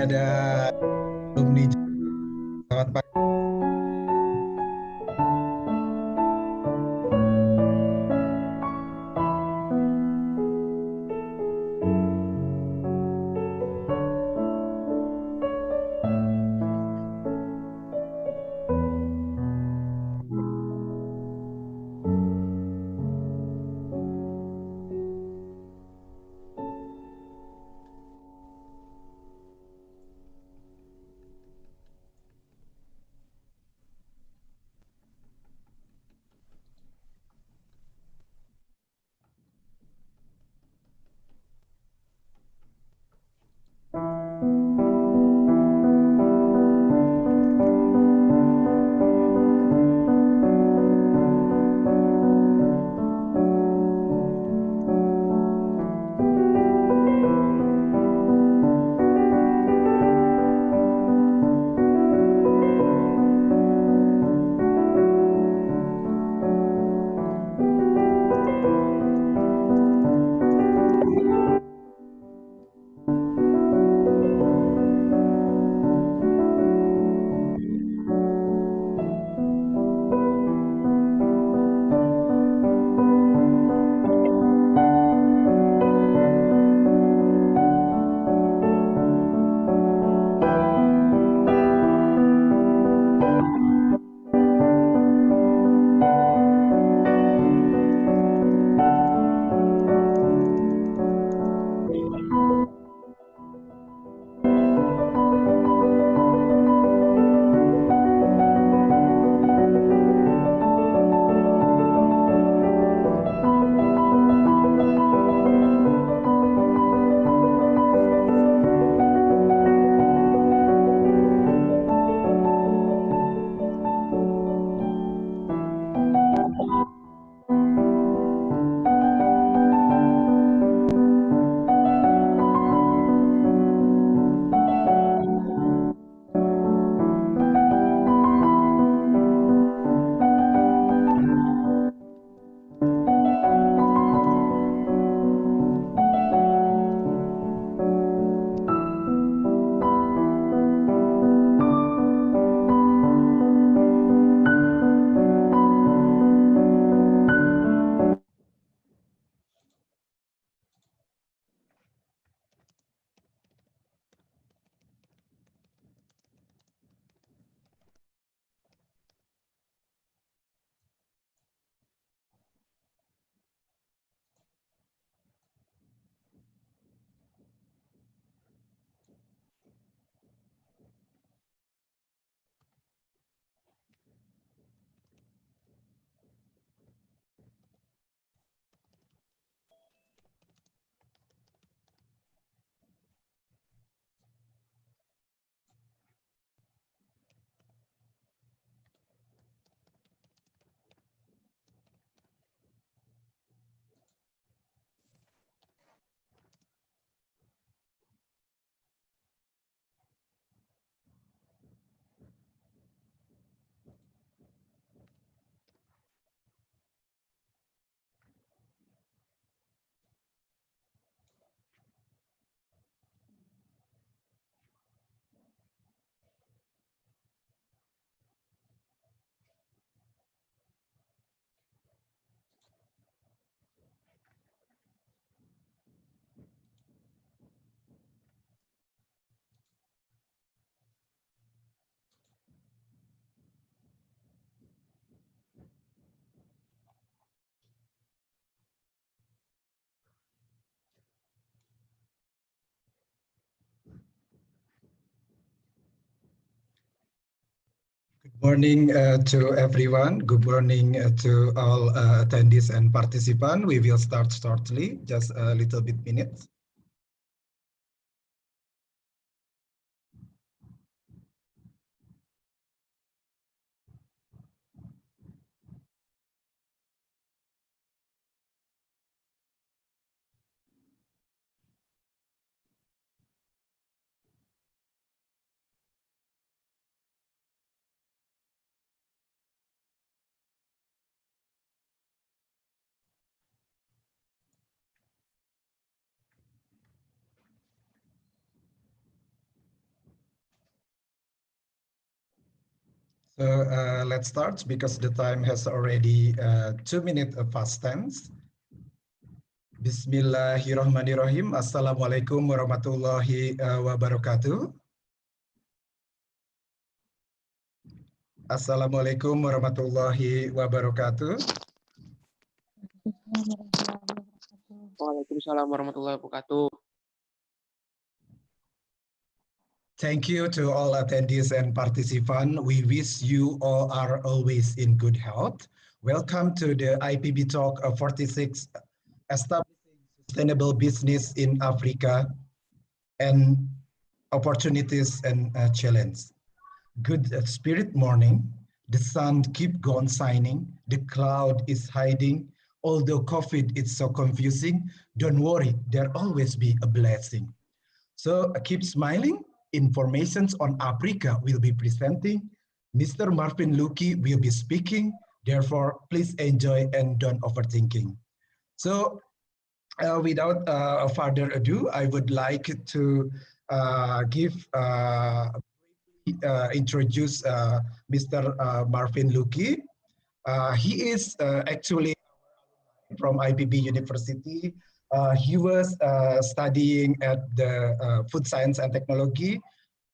ada alumni. Selamat pagi. Good morning to everyone. Good morning to all attendees and participants. We will start shortly, just a little bit minutes. So let's start because the time has already 2 minutes past tense. Bismillahirrahmanirrahim. Assalamualaikum warahmatullahi wabarakatuh. Assalamualaikum warahmatullahi wabarakatuh. Waalaikumsalam warahmatullahi wabarakatuh. Thank you to all attendees and participants. We wish you all are always in good health. Welcome to the IPB Talk 46, Establishing Sustainable Business in Africa and Opportunities and Challenge. Good spirit morning. The sun keep on shining. The cloud is hiding. Although COVID is so confusing, don't worry, there always be a blessing. So keep smiling. Informations on Africa will be presenting. Mr. Marvin Luki will be speaking. Therefore, please enjoy and don't overthinking. So without further ado, I would like to introduce Mr. Marvin Luki. He is actually from IPB University. He was studying at the Food Science and Technology.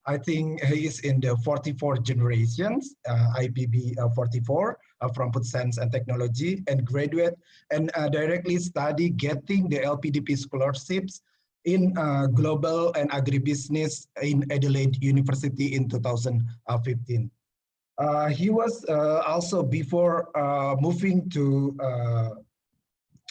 I think he is in the 44th generations, IPB 44 from Food Science and Technology, and graduate and directly study getting the LPDP scholarships in global and agribusiness in Adelaide University in 2015. He was also before moving to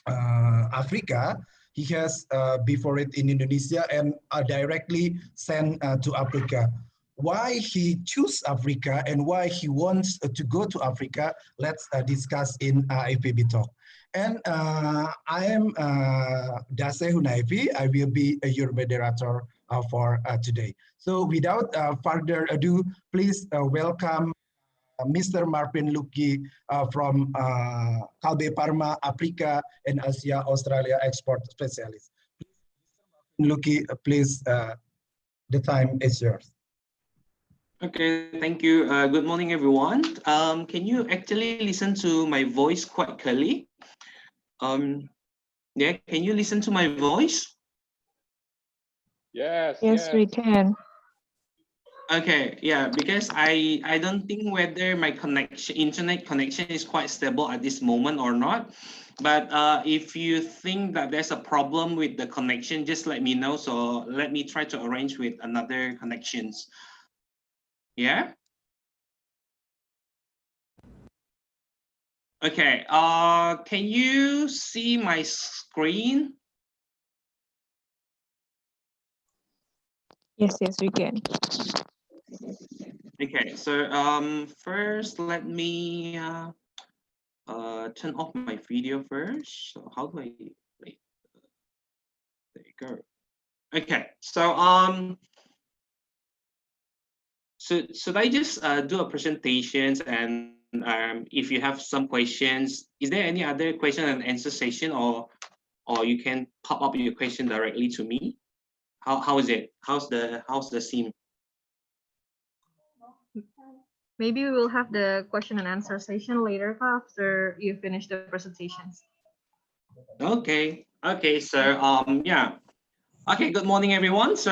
Africa. He has before it in Indonesia and directly sent to Africa. Why he choose Africa and why he wants to go to Africa, let's discuss in IPB Talk. And I am Dase Hunaifi. I will be your moderator for today. So without further ado, please welcome Mr. Marvin Luki from Kalbe Parma, Africa and Asia, Australia export specialist. Luki, please, the time is yours. Okay, thank you. Good morning, everyone. Can you actually listen to my voice quite clearly? Yeah, can you listen to my voice? Yes, we can. Okay, yeah, because I don't think whether my internet connection is quite stable at this moment or not. But if you think that there's a problem with the connection, just let me know. So let me try to arrange with another connections. Yeah. Okay. Can you see my screen? Yes, we can. Okay, so first let me turn off my video first. So how do I wait? There you go. Okay, so should I just do a presentations and if you have some questions, is there any other question and answer session or you can pop up your question directly to me? How is it? How's the scene? Maybe we will have the question and answer session later after you finish the presentations. Okay. So yeah. Okay. Good morning, everyone. So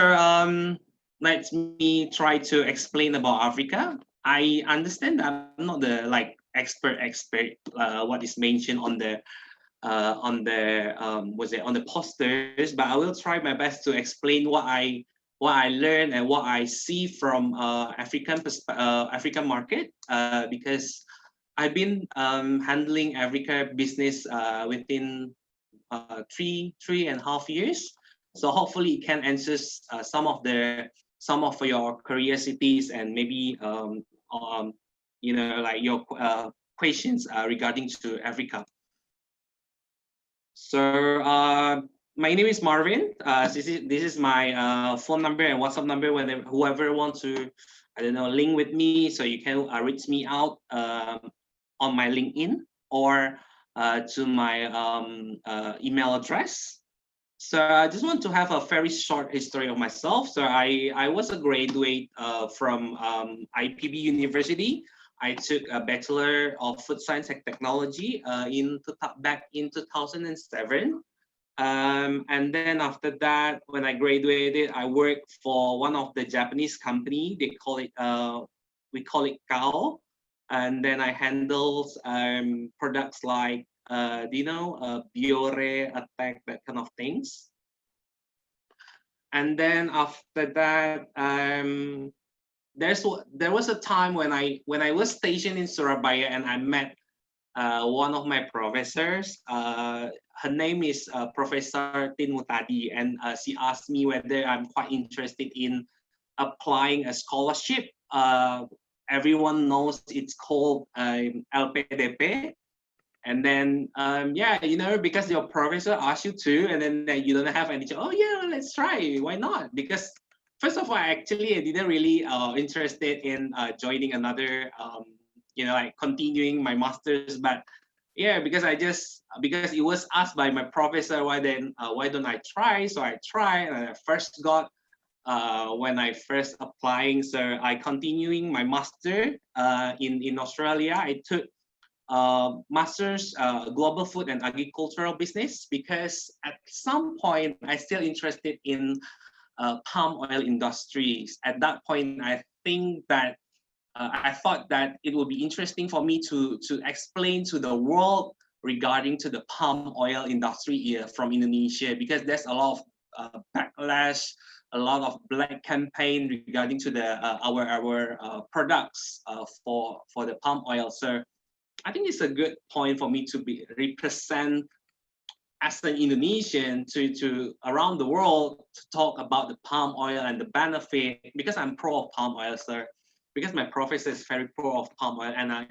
let me try to explain about Africa. I understand that I'm not the expert what is mentioned on the posters, but I will try my best to explain what I learned and what I see from African market because I've been handling Africa business within 3.5 years. So hopefully it can answer some of your curiosities and maybe your questions regarding to Africa. So my name is Marvin. This is my phone number and WhatsApp number. Whoever wants to, link with me, so you can reach me out on my LinkedIn or to my email address. So I just want to have a very short history of myself. So I was a graduate from IPB University. I took a Bachelor of Food Science and Technology back in 2007. And then after that, when I graduated, I worked for one of the Japanese company. They call it we call it KAO. And then I handled products like Biore, Attack, that kind of things. And then after that, there was a time when I was stationed in Surabaya and I met one of my professors. Her name is Professor Tin Mutadi, and she asked me whether I'm quite interested in applying a scholarship. Everyone knows it's called LPDP. And then, yeah, because your professor asked you to, and then you don't have any, oh yeah, let's try, why not? Because first of all, I didn't really interested in joining another, like continuing my master's, but yeah, because it was asked by my professor, why don't I try? So I tried, and I first got, when I first applying, so I continuing my master in Australia. I took master's global food and agricultural business, because at some point I still interested in palm oil industries. At that point, I think that I thought that it would be interesting for me to explain to the world regarding to the palm oil industry here from Indonesia, because there's a lot of backlash, a lot of black campaign regarding to the our products for the palm oil. So I think it's a good point for me to represent as an Indonesian to around the world to talk about the palm oil and the benefit, because I'm pro of palm oil, sir. Because my professor is very pro of palm oil, and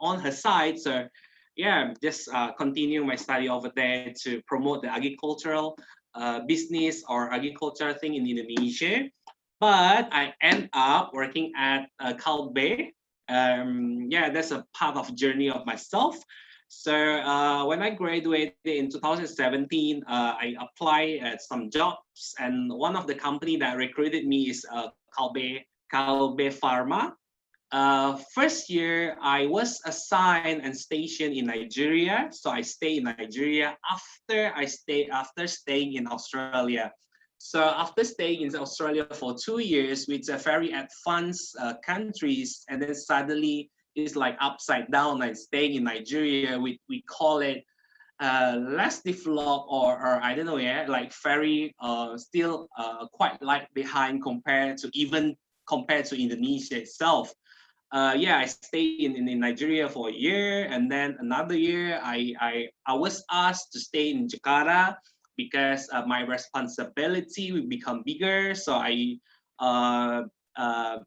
on her side, so yeah, just continue my study over there to promote the agricultural business or agricultural thing in Indonesia. But I end up working at Kalbe. Yeah, that's a part of journey of myself. So when I graduated in 2017, I applied at some jobs, and one of the company that recruited me is Kalbe Pharma. First year, I was assigned and stationed in Nigeria. So I stayed in Nigeria after staying in Australia. So after staying in Australia for 2 years, which are very advanced countries, and then suddenly it's like upside down, like staying in Nigeria, we call it less developed, or I don't know, yeah, like very still quite lag behind compared to Indonesia itself. Yeah, I stayed in Nigeria for a year, and then another year I was asked to stay in Jakarta, because my responsibility will become bigger. So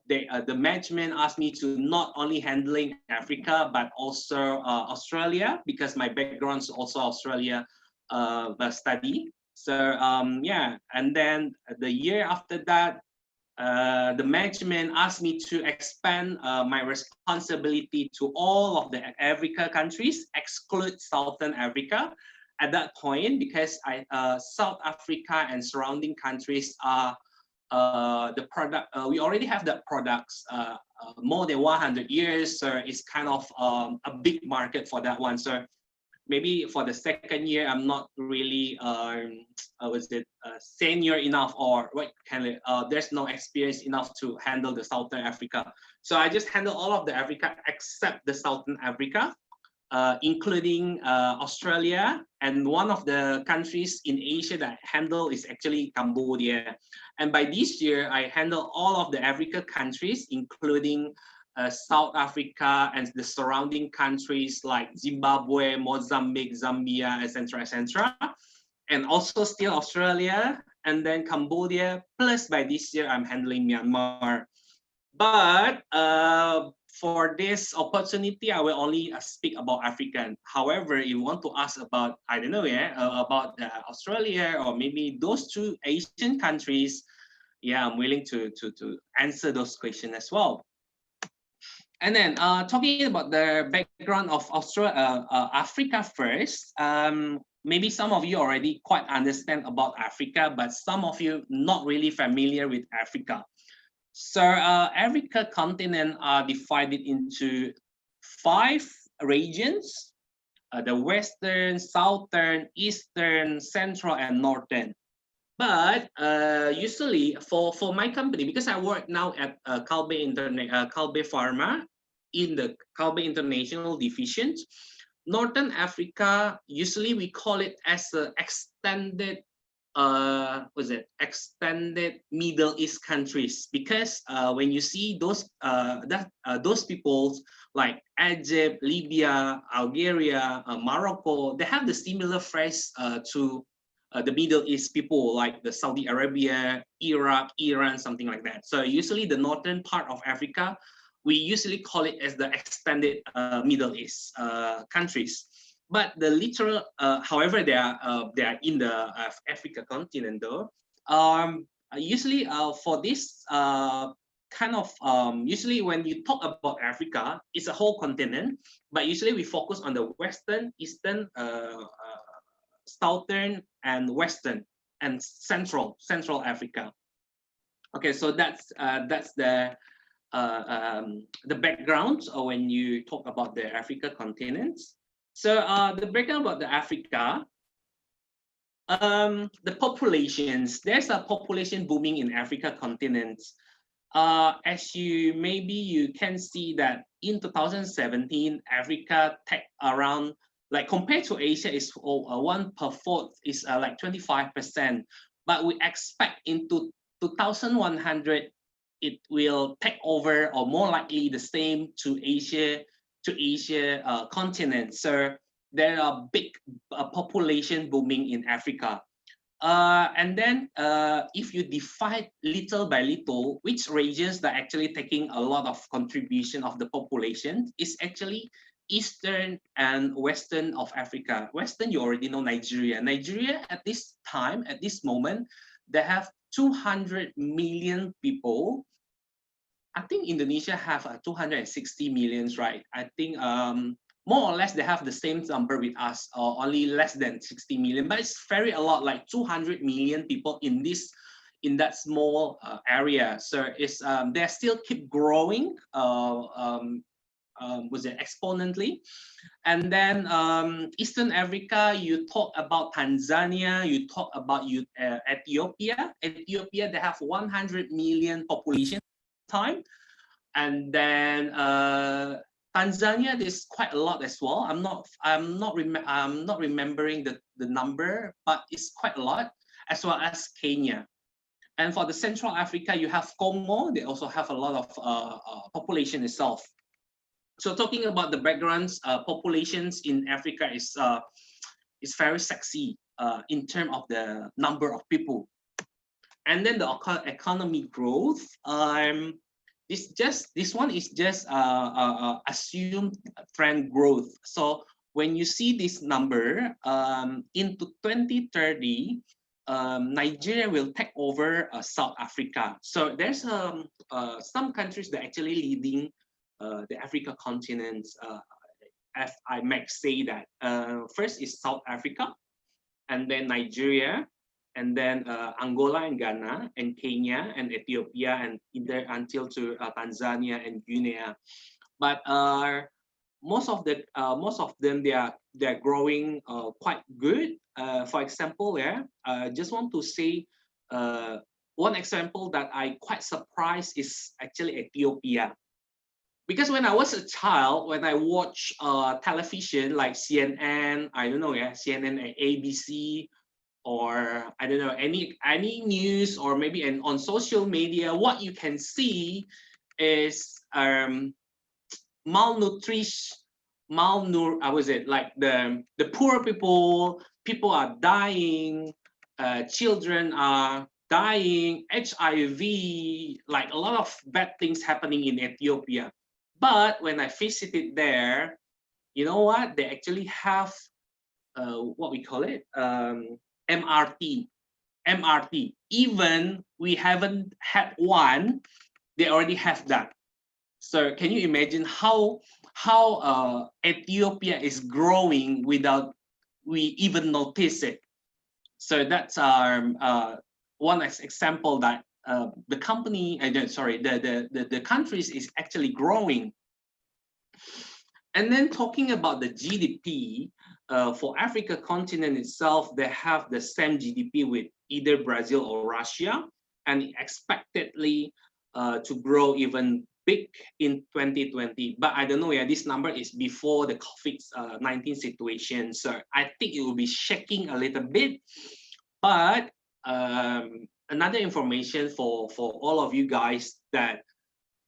the management asked me to not only handling Africa, but also Australia, because my background is also Australia study. So yeah, and then the year after that, the management asked me to expand my responsibility to all of the Africa countries, exclude Southern Africa at that point, because South Africa and surrounding countries are the product. We already have the products more than 100 years, so it's kind of a big market for that one. So maybe for the second year, I'm not really senior enough, or there's no experience enough to handle the Southern Africa. So I just handle all of the Africa except the Southern Africa, including Australia, and one of the countries in Asia that I handle is actually Cambodia. And by this year, I handle all of the Africa countries, including South Africa and the surrounding countries like Zimbabwe, Mozambique, Zambia, etc., and also still Australia, and then Cambodia. Plus, by this year, I'm handling Myanmar. But for this opportunity, I will only speak about African. However, if you want to ask about, I don't know, yeah, about Australia or maybe those two Asian countries, yeah, I'm willing to answer those questions as well. And then talking about the background of Africa first, maybe some of you already quite understand about Africa, but some of you not really familiar with Africa. So Africa continent are divided into 5 regions: the Western, Southern, Eastern, Central, and Northern. But usually for my company, because I work now at Kalbe Pharma in the Kalbe International Division, Northern Africa, usually we call it as an extended extended Middle East countries, because when you see those people like Egypt, Libya, Algeria, Morocco, they have the similar phrase to the Middle East people, like the Saudi Arabia, Iraq, Iran, something like that. So usually the northern part of Africa, we usually call it as the extended Middle East countries. But the literal, however, they are in the Africa continent though. Usually for this kind of, usually when you talk about Africa, it's a whole continent, but usually we focus on the Western, Eastern, Southern, and Western, and Central Africa. Okay, so that's the background when you talk about the Africa continent. So the breakdown about the Africa, the populations, there's a population booming in Africa continent. As you can see that in 2017, Africa tech around, like compared to Asia, is 1/4 is like 25%. But we expect into 2100, it will take over, or more likely the same to Asia continent. So there are big population booming in Africa. And then if you divide little by little, which regions that are actually taking a lot of contribution of the population, is actually Eastern and Western of Africa. Western, you already know Nigeria. Nigeria at this time, at this moment, they have 200 million people. I think Indonesia have 260 millions, right? I think more or less they have the same number with us, or only less than 60 million, but it's very a lot, like 200 million people in that small area. So it's they still keep growing exponentially. And then Eastern Africa, you talk about Tanzania, you talk about Ethiopia. Ethiopia, they have 100 million population time. And then Tanzania, there's quite a lot as well. I'm not remembering the number, but it's quite a lot, as well as Kenya. And for the Central Africa, you have Congo. They also have a lot of population itself. So talking about the backgrounds, populations in Africa is very sexy in terms of the number of people. And then the economic growth. This one is just assumed trend growth. So when you see this number into 2030, Nigeria will take over South Africa. So there's some countries that are actually leading the Africa continent, if I might say that. First is South Africa, and then Nigeria, and then Angola and Ghana, and Kenya and Ethiopia, and until to Tanzania and Guinea. But most of them, they're growing quite good. For example, just want to say one example that I quite surprised is actually Ethiopia. Because when I was a child, when I watch television like CNN, I don't know, CNN and ABC, or I don't know, any news, or maybe on social media, what you can see is malnutrition, like the poor people are dying, children are dying, HIV, like a lot of bad things happening in Ethiopia. But when I visited there, you know what? They actually have what we call it, MRT. Even we haven't had one, they already have that. So can you imagine how Ethiopia is growing without we even notice it? So that's one example that the company, the countries is actually growing. And then talking about the GDP, for Africa continent itself, they have the same GDP with either Brazil or Russia, and expectedly to grow even big in 2020. But I don't know, yeah, this number is before the COVID-19 situation. So I think it will be shaking a little bit. But another information for all of you guys, that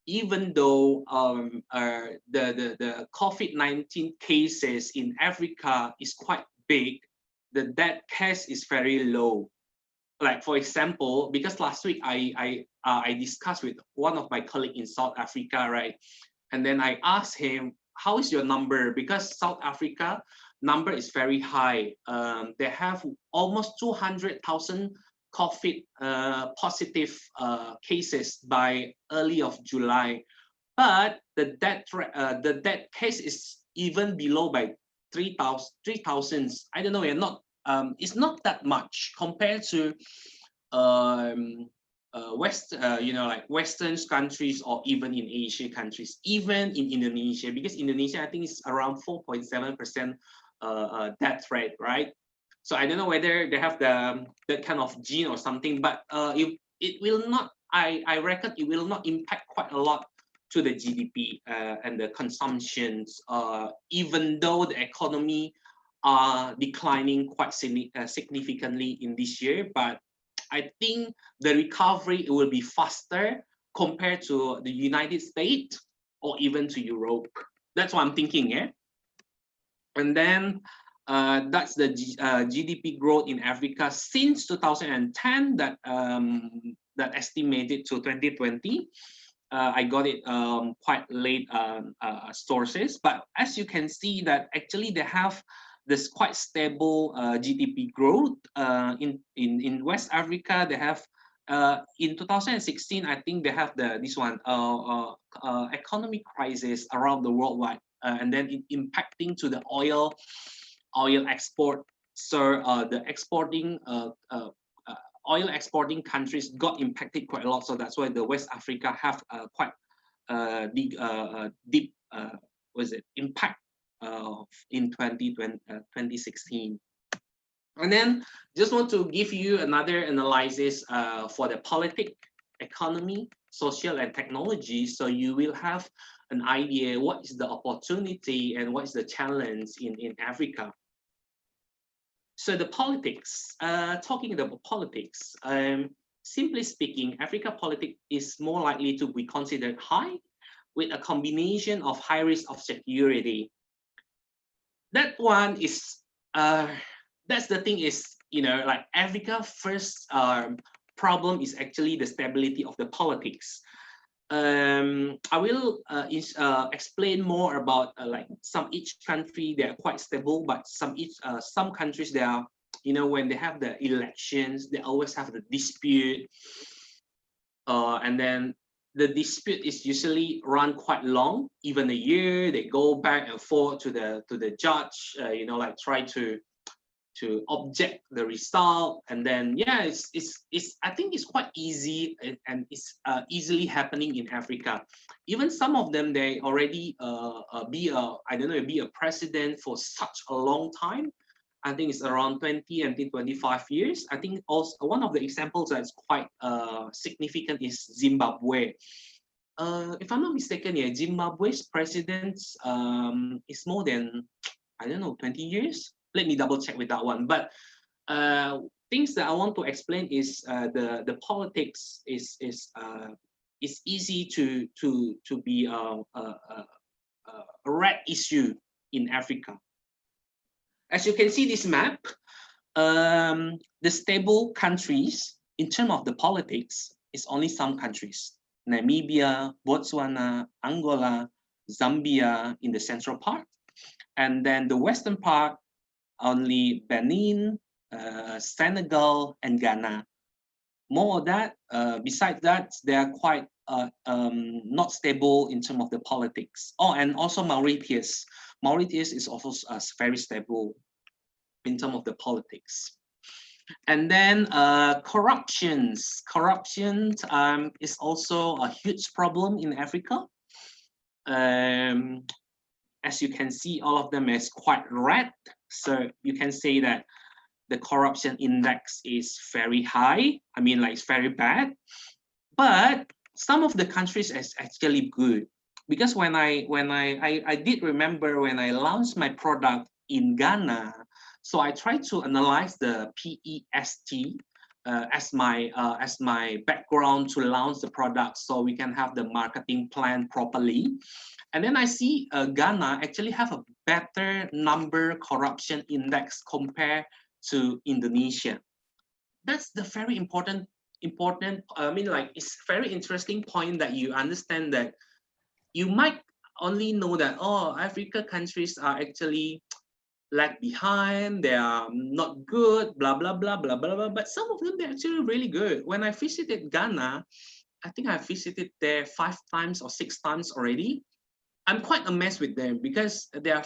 even though the COVID-19 cases in Africa is quite big, the death case is very low. Like, for example, because last week I discussed with one of my colleagues in South Africa, right? And then I asked him, how is your number? Because South Africa number is very high. They have almost 200,000 COVID positive cases by early of July, but the death case is even below by 3,000. I don't know. Not it's not that much compared to like Western countries, or even in Asia countries, even in Indonesia, because Indonesia I think is around 4.7% death rate, right? So I don't know whether they have that kind of gene or something, but it will not. I reckon it will not impact quite a lot to the GDP and the consumptions, even though the economy are declining quite significantly in this year. But I think the recovery will be faster compared to the United States or even to Europe. That's what I'm thinking, yeah. And then that's the GDP growth in Africa since 2010 that estimated to 2020. I got it quite late sources, but as you can see that actually they have this quite stable GDP growth in West Africa. They have in 2016, I think they have this one economic crisis around the worldwide, and then it impacting to the oil export. So the exporting oil exporting countries got impacted quite a lot. So that's why the West Africa have quite big deep impact in 2016. And then just want to give you another analysis for the politics, economy, social, and technology. So you will have an idea what is the opportunity and what is the challenge in Africa. So the politics, talking about politics, simply speaking, Africa politics is more likely to be considered high, with a combination of high risk of security. That one is, that's the thing is, like Africa first problem is actually the stability of the politics. I will explain more about like each country. They are quite stable, but some countries they are, when they have the elections, they always have the dispute, and then the dispute is usually run quite long, even a year. They go back and forth to the judge, like try to object the result, and then it's I think it's quite easy, and it's easily happening in Africa. Even some of them, they already be a president for such a long time. I think it's around 20 until 25 years. I think also one of the examples that's quite significant is Zimbabwe. If I'm not mistaken, Zimbabwe's president is more than, I don't know, 20 years. Let me double check with that one. But things that I want to explain is the politics is easy to be a red issue in Africa. As you can see this map, the stable countries in terms of the politics is only some countries: Namibia, Botswana, Angola, Zambia in the central part, and then the western part only Benin, Senegal, and Ghana. More of that, besides that, they are quite not stable in terms of the politics. Oh, and also Mauritius. Mauritius is also very stable in terms of the politics. And then corruption is also a huge problem in Africa. as you can see, all of them is quite red. So you can say that the corruption index is very high. I mean, like, it's very bad. But some of the countries is actually good, because when I did remember when I launched my product in Ghana, so I tried to analyze the PEST as my background to launch the product, so we can have the marketing plan properly. And then I see Ghana actually have a better number corruption index compared to Indonesia. That's the very important, I mean, like, it's very interesting point that you understand that you might only know that, oh, Africa countries are actually lag behind, they are not good, blah, blah, blah, blah, blah, blah. But some of them, they're actually really good. When I visited Ghana, I think I visited there 5 times or 6 times already. I'm quite amazed with them because they are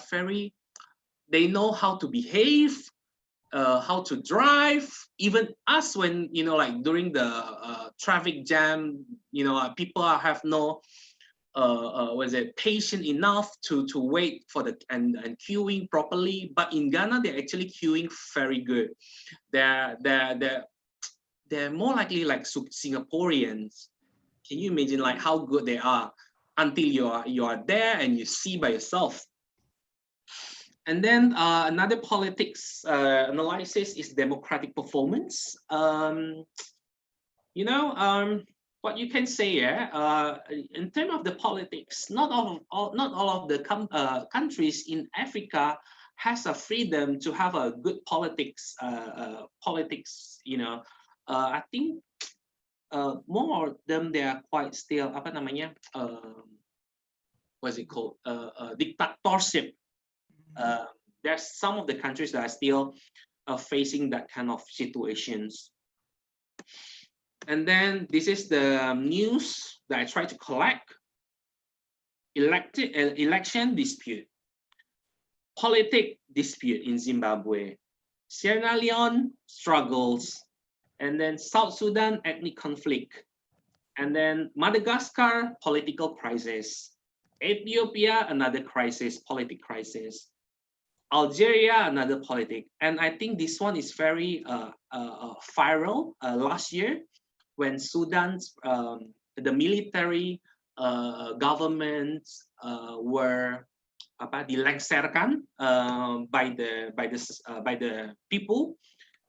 they know how to behave, how to drive. Even us, when, you know, like during the traffic jam, you know, people have no patient enough to wait for the and queuing properly. But in Ghana, they're actually queuing very good. They're more likely like Singaporeans. Can you imagine like how good they are until you are there and you see by yourself? And then another politics analysis is democratic performance. You know, what you can say, in terms of the politics, not all of the countries in Africa has a freedom to have a good politics. You know, I think more of them, they are quite still apa namanya, what's it called, dictatorship. There's some of the countries that are still facing that kind of situations. And then this is the news that I try to collect. Election dispute, politic dispute in Zimbabwe, Sierra Leone struggles, and then South Sudan ethnic conflict, and then Madagascar political crisis, Ethiopia another crisis, politic crisis, Algeria another politic. And I think this one is very viral last year, when Sudan's the military governments were dilengsarkan by the people.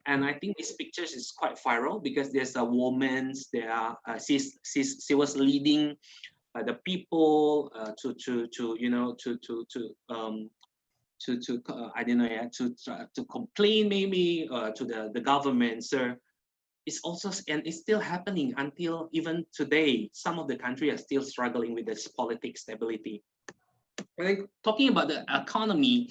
And I think this picture is quite viral because there's a woman there. She was leading the people to I don't know, yeah, to complain maybe to the government. So it's also, and it's still happening until even today. Some of the countries are still struggling with this political stability. And talking about the economy,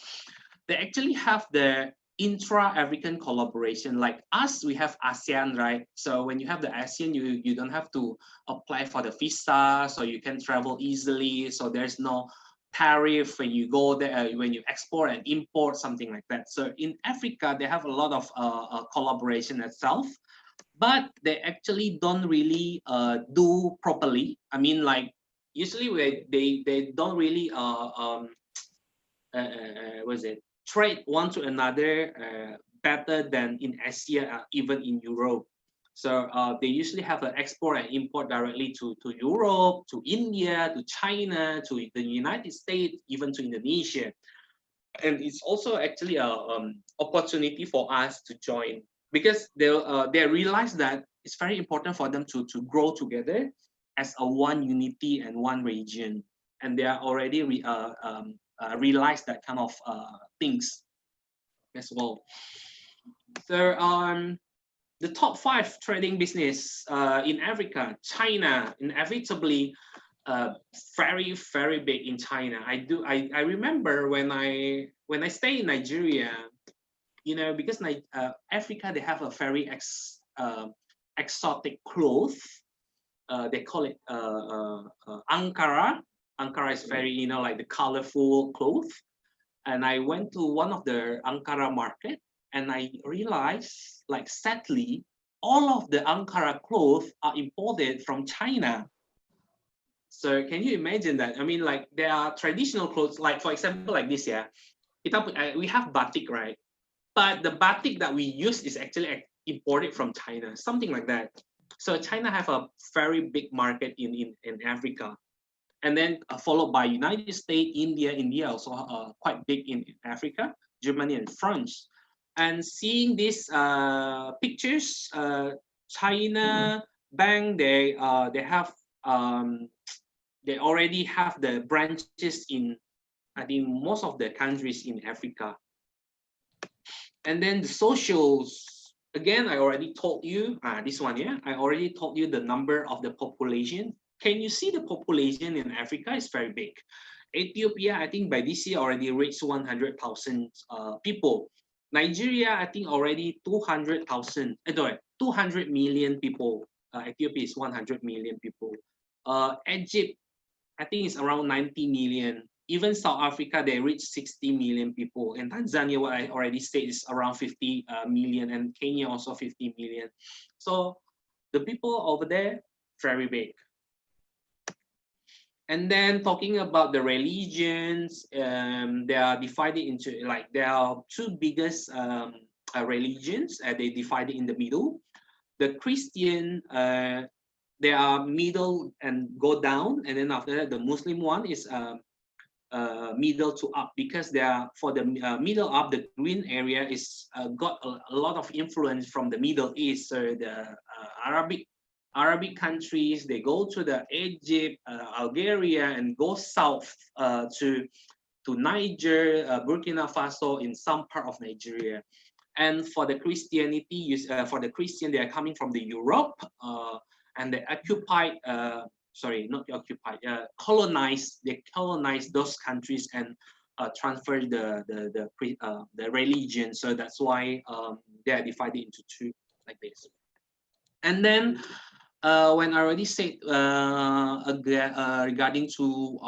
they actually have the intra-African collaboration. Like us, we have ASEAN, right? So when you have the ASEAN, you don't have to apply for the visa, so you can travel easily. So there's no tariff when you go there, when you export and import, something like that. So in Africa, they have a lot of collaboration itself, but they actually don't really do properly. I mean, like, usually they don't really trade one to another better than in Asia, even in Europe. So they usually have an export and import directly to Europe, to India, to China, to the United States, even to Indonesia. And it's also actually an opportunity for us to join, because they realize that it's very important for them to grow together as a one unity and one region. And they are already realize that kind of things as well. So the top 5 trading business in Africa, China, inevitably very, very big in China. I remember when I stay in Nigeria, you know, because Africa, they have a very exotic cloth. They call it Ankara. Ankara is very, you know, like the colorful cloth. And I went to one of the Ankara market, and I realized, like, sadly, all of the Ankara clothes are imported from China. So can you imagine that? I mean, like there are traditional clothes, like for example, like this, yeah. We have batik, right? But the batik that we use is actually imported from China, something like that. So China have a very big market in Africa. And then followed by United States, India. India also quite big in Africa, Germany and France. And seeing these pictures, China Bank, they have they already have the branches in, I think, most of the countries in Africa. And then the socials, again, I already told you, this one, yeah, I already told you the number of the population. Can you see the population in Africa is very big? Ethiopia, I think by this year already reached 100,000 people. Nigeria, I think already 200,000, 200 million people. Ethiopia is 100 million people. Egypt, I think it's around 90 million. Even South Africa, they reach 60 million people. And Tanzania, what I already said, is around 50 million, and Kenya also 50 million. So the people over there, very big. And then talking about the religions, they are divided into, like, there are two biggest religions. They divided in the middle. The Christian, they are middle and go down, and then after that, the Muslim one is middle to up, because they are, for the middle up, the green area is got a lot of influence from the Middle East. So the Arabic countries, they go to the Egypt, Algeria, and go south to Niger, Burkina Faso, in some part of Nigeria. And for the Christianity, for the Christian, they are coming from the Europe, and they occupied. Sorry, not occupied, colonized. They colonized those countries and transferred the religion. So that's why they are divided into two, like this. And then when I already said regarding to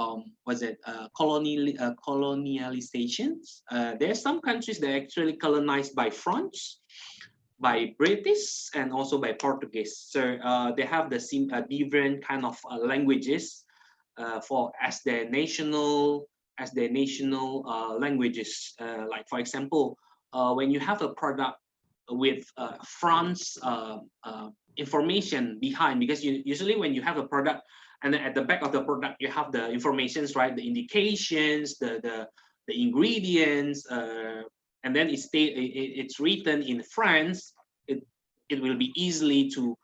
colonializations, there are some countries that are actually colonized by France, by British, and also by Portuguese. So they have the different kind of languages as their national languages. Like for example, when you have a product with France information behind, because usually when you have a product and then at the back of the product you have the informations, right? The indications, the ingredients. And then it's written in France, it will be easily to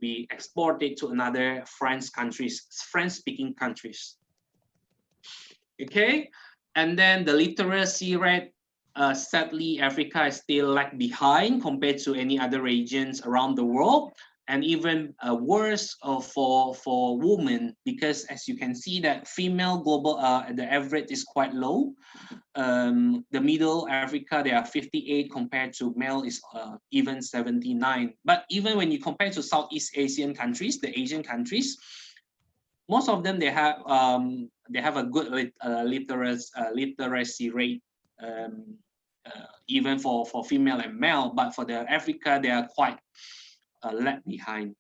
be exported to another French-speaking countries. Okay, and then the literacy rate, sadly, Africa is still lag behind compared to any other regions around the world. And even worse for women, because as you can see that female global, the average is quite low. The middle Africa, they are 58 compared to male is even 79. But even when you compare to Southeast Asian countries, the Asian countries, most of them, they have a good literacy rate, even for female and male. But for the Africa, they are quite lag behind,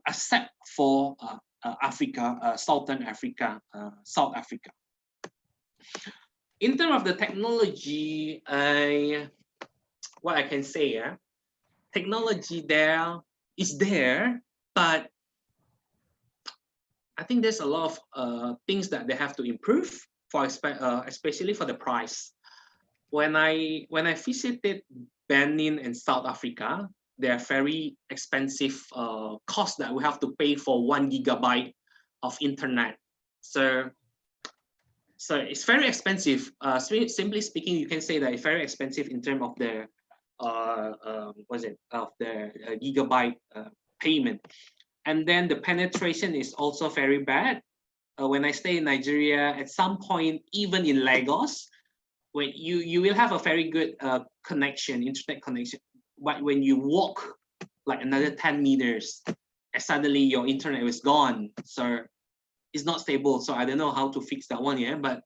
except for Africa, Southern Africa, South Africa. In terms of the technology, what I can say, technology is there, but I think there's a lot of things that they have to improve, especially for the price. When I visited Benin and South Africa, they are very expensive costs that we have to pay for 1 gigabyte of internet. So it's very expensive. Simply speaking, you can say that it's very expensive in terms of the gigabyte payment. And then the penetration is also very bad. When I stay in Nigeria, at some point, even in Lagos, when you will have a very good internet connection. But when you walk like another 10 meters, suddenly your internet is gone. So it's not stable. So I don't know how to fix that one yet. But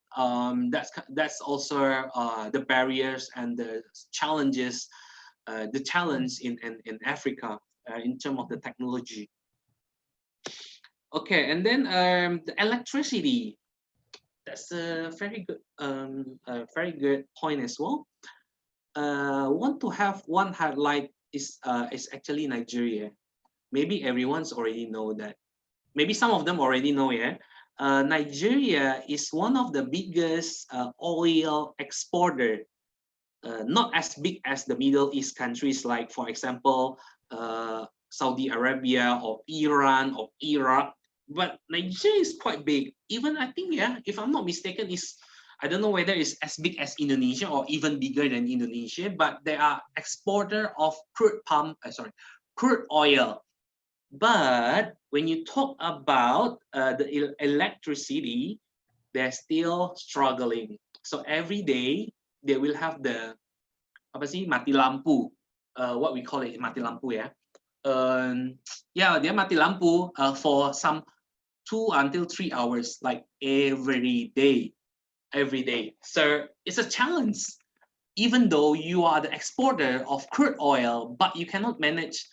that's also the barriers and the challenges, the challenge in Africa in terms of the technology. Okay, and then the electricity. That's a very good point as well. One highlight is actually Nigeria. Maybe everyone's already know that. Maybe some of them already know, yeah. Nigeria is one of the biggest oil exporter, not as big as the Middle East countries, like for example, Saudi Arabia or Iran or Iraq. But Nigeria is quite big. Even I think, yeah, if I'm not mistaken, I don't know whether it's as big as Indonesia or even bigger than Indonesia, but they are exporter of crude oil. But when you talk about the electricity, they're still struggling. So every day they will have the mati lampu, what we call it mati lampu, yeah. Yeah, dia mati lampu for some 2 until 3 hours, like every day. So it's a challenge. Even though you are the exporter of crude oil, but you cannot manage,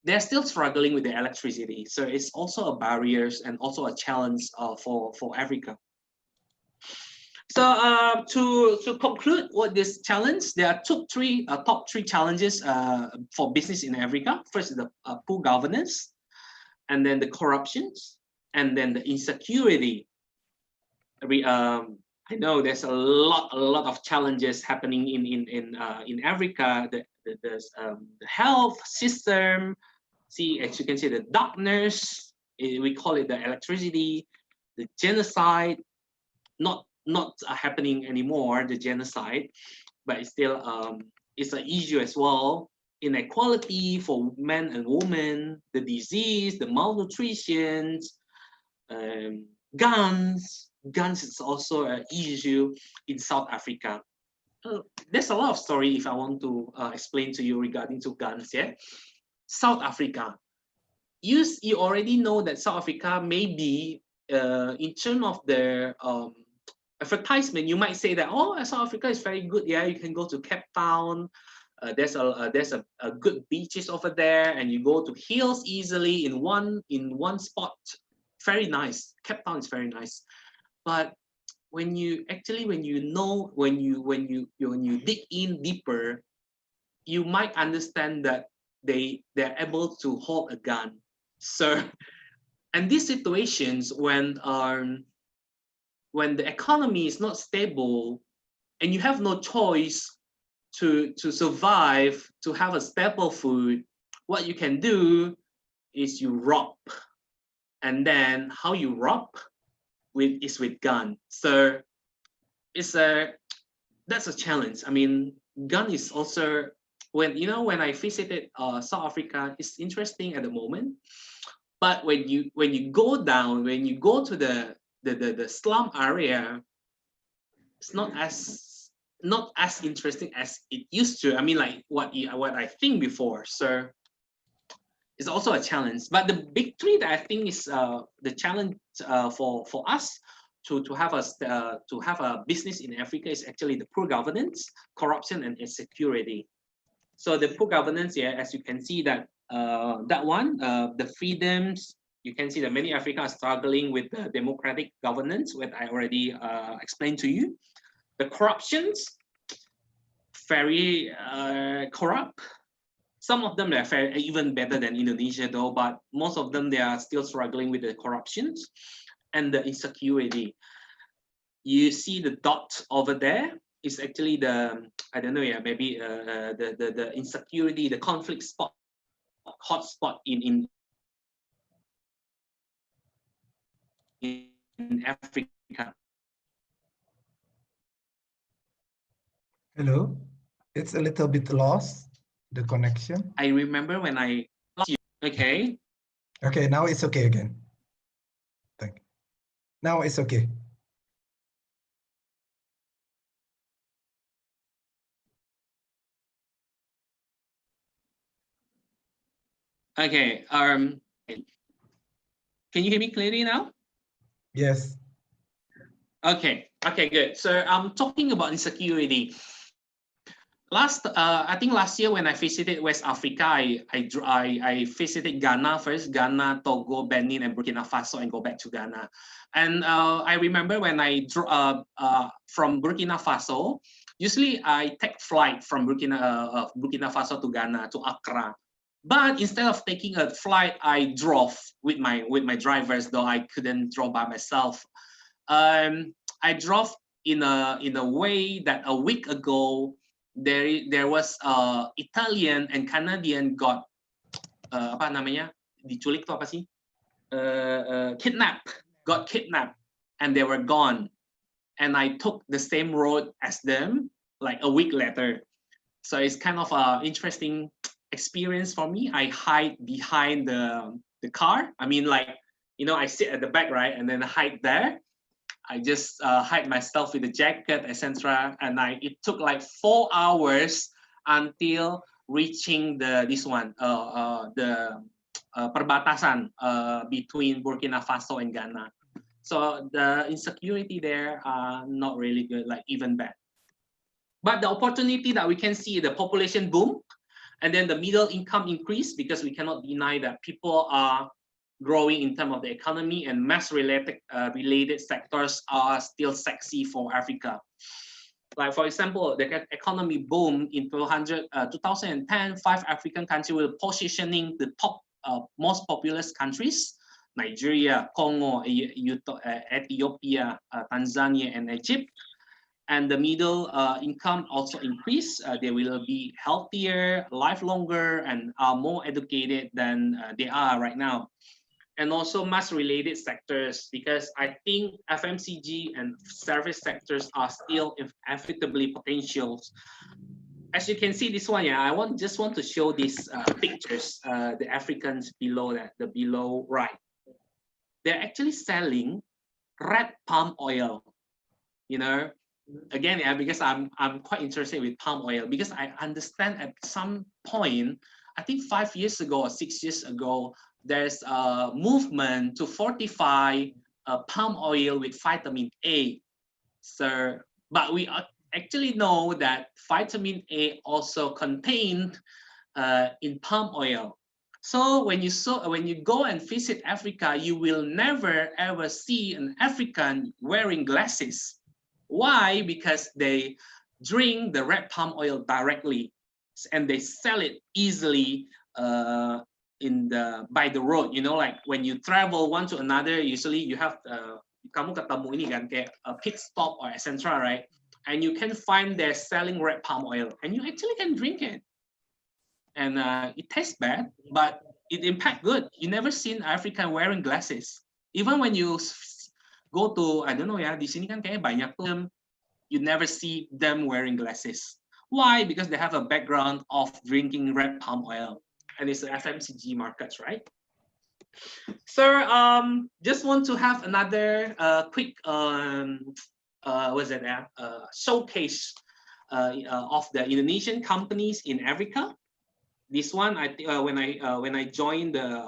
they're still struggling with the electricity. So it's also a barrier and also a challenge for Africa. So to conclude what this challenge, there are top three challenges for business in Africa. First is the poor governance, and then the corruptions, and then the insecurity. I know there's a lot of challenges happening in Africa. The health system. See, as you can see, the darkness. We call it the electricity, the genocide. Not happening anymore, the genocide, but it's still it's an issue as well. Inequality for men and women, the disease, the malnutrition, guns. Guns is also an issue in South Africa. There's a lot of story if I want to explain to you regarding to guns. Yeah, South Africa. You already know that South Africa may be in terms of their advertisement, you might say that, oh, South Africa is very good. Yeah, you can go to Cape Town. There's a good beaches over there, and you go to hills easily in one spot. Very nice. Cape Town is very nice. But when you dig in deeper, you might understand that they're able to hold a gun. So, and these situations when the economy is not stable and you have no choice to survive, to have a staple food, what you can do is you rob. And then how you rob is with gun. So that's a challenge. I mean, gun is also when I visited South Africa, it's interesting at the moment. But when you go down, when you go to the slum area, it's not as interesting as it used to. I mean, like what I think before. So it's also a challenge. But the big three that I think is the challenge for us to have a business in Africa is actually the poor governance, corruption, and insecurity. So the poor governance, yeah, as you can see that the freedoms. You can see that many Africans are struggling with the democratic governance, what I already explained to you. The corruptions, very corrupt. Some of them are even better than Indonesia though, but most of them, they are still struggling with the corruptions and the insecurity. You see the dot over there is actually I don't know, yeah, maybe the insecurity, the conflict spot, hotspot in Africa. Hello, it's a little bit lost, the connection. I remember when I lost you. Okay. Okay, now it's okay again. Thank you. Now it's okay. Okay. Can you hear me clearly now? Yes. Okay. Okay, good. So I'm talking about insecurity. I think last year when I visited West Africa, I visited Ghana first, Ghana, Togo, Benin, and Burkina Faso, and go back to Ghana. And I remember when I from Burkina Faso, usually I take flight from Burkina Faso to Ghana to Accra. But instead of taking a flight, I drove with my drivers, though I couldn't drive by myself. I drove in a way that a week ago there was Italian and Canadian got apa namanya, diculik itu apa sih, got kidnapped, and they were gone, and I took the same road as them like a week later. So it's kind of an interesting experience for me. I hide behind the car. I mean, like, you know, I sit at the back, right, and then hide there. I just hide myself with a jacket, etc. And it took like 4 hours until reaching the perbatasan between Burkina Faso and Ghana. So the insecurity there are not really good, like even bad. But the opportunity that we can see, the population boom, and then the middle income increase, because we cannot deny that people are growing in terms of the economy, and mass related sectors are still sexy for Africa. Like, for example, the economy boom in 2010, 5 African countries were positioning the top most populous countries: Nigeria, Congo, Ethiopia, Tanzania, and Egypt. And the middle income also increase. They will be healthier, live longer, and are more educated than they are right now. And also mass-related sectors, because I think FMCG and service sectors are still inevitably potentials. As you can see this one, yeah, I just want to show these pictures, the Africans below that, the below right. They're actually selling red palm oil, you know. Again, yeah, because I'm quite interested with palm oil, because I understand at some point, I think 5 years ago or 6 years ago, there's a movement to fortify palm oil with vitamin A. So, but we actually know that vitamin A also contained in palm oil. So when you go and visit Africa, you will never ever see an African wearing glasses. Why? Because they drink the red palm oil directly, and they sell it easily by the road. You know, like when you travel one to another, usually you have kamu ketemu ini kan, kayak a pit stop or etc., right? And you can find they're selling red palm oil, and you actually can drink it. And it tastes bad, but it impact good. You never seen African wearing glasses. Even when you go to, I don't know ya, di sini kan kayak banyak tuh, you never see them wearing glasses. Why? Because they have a background of drinking red palm oil, and it's the FMCG markets, right? So just want to have another quick showcase of the Indonesian companies in Africa. This one, when I joined the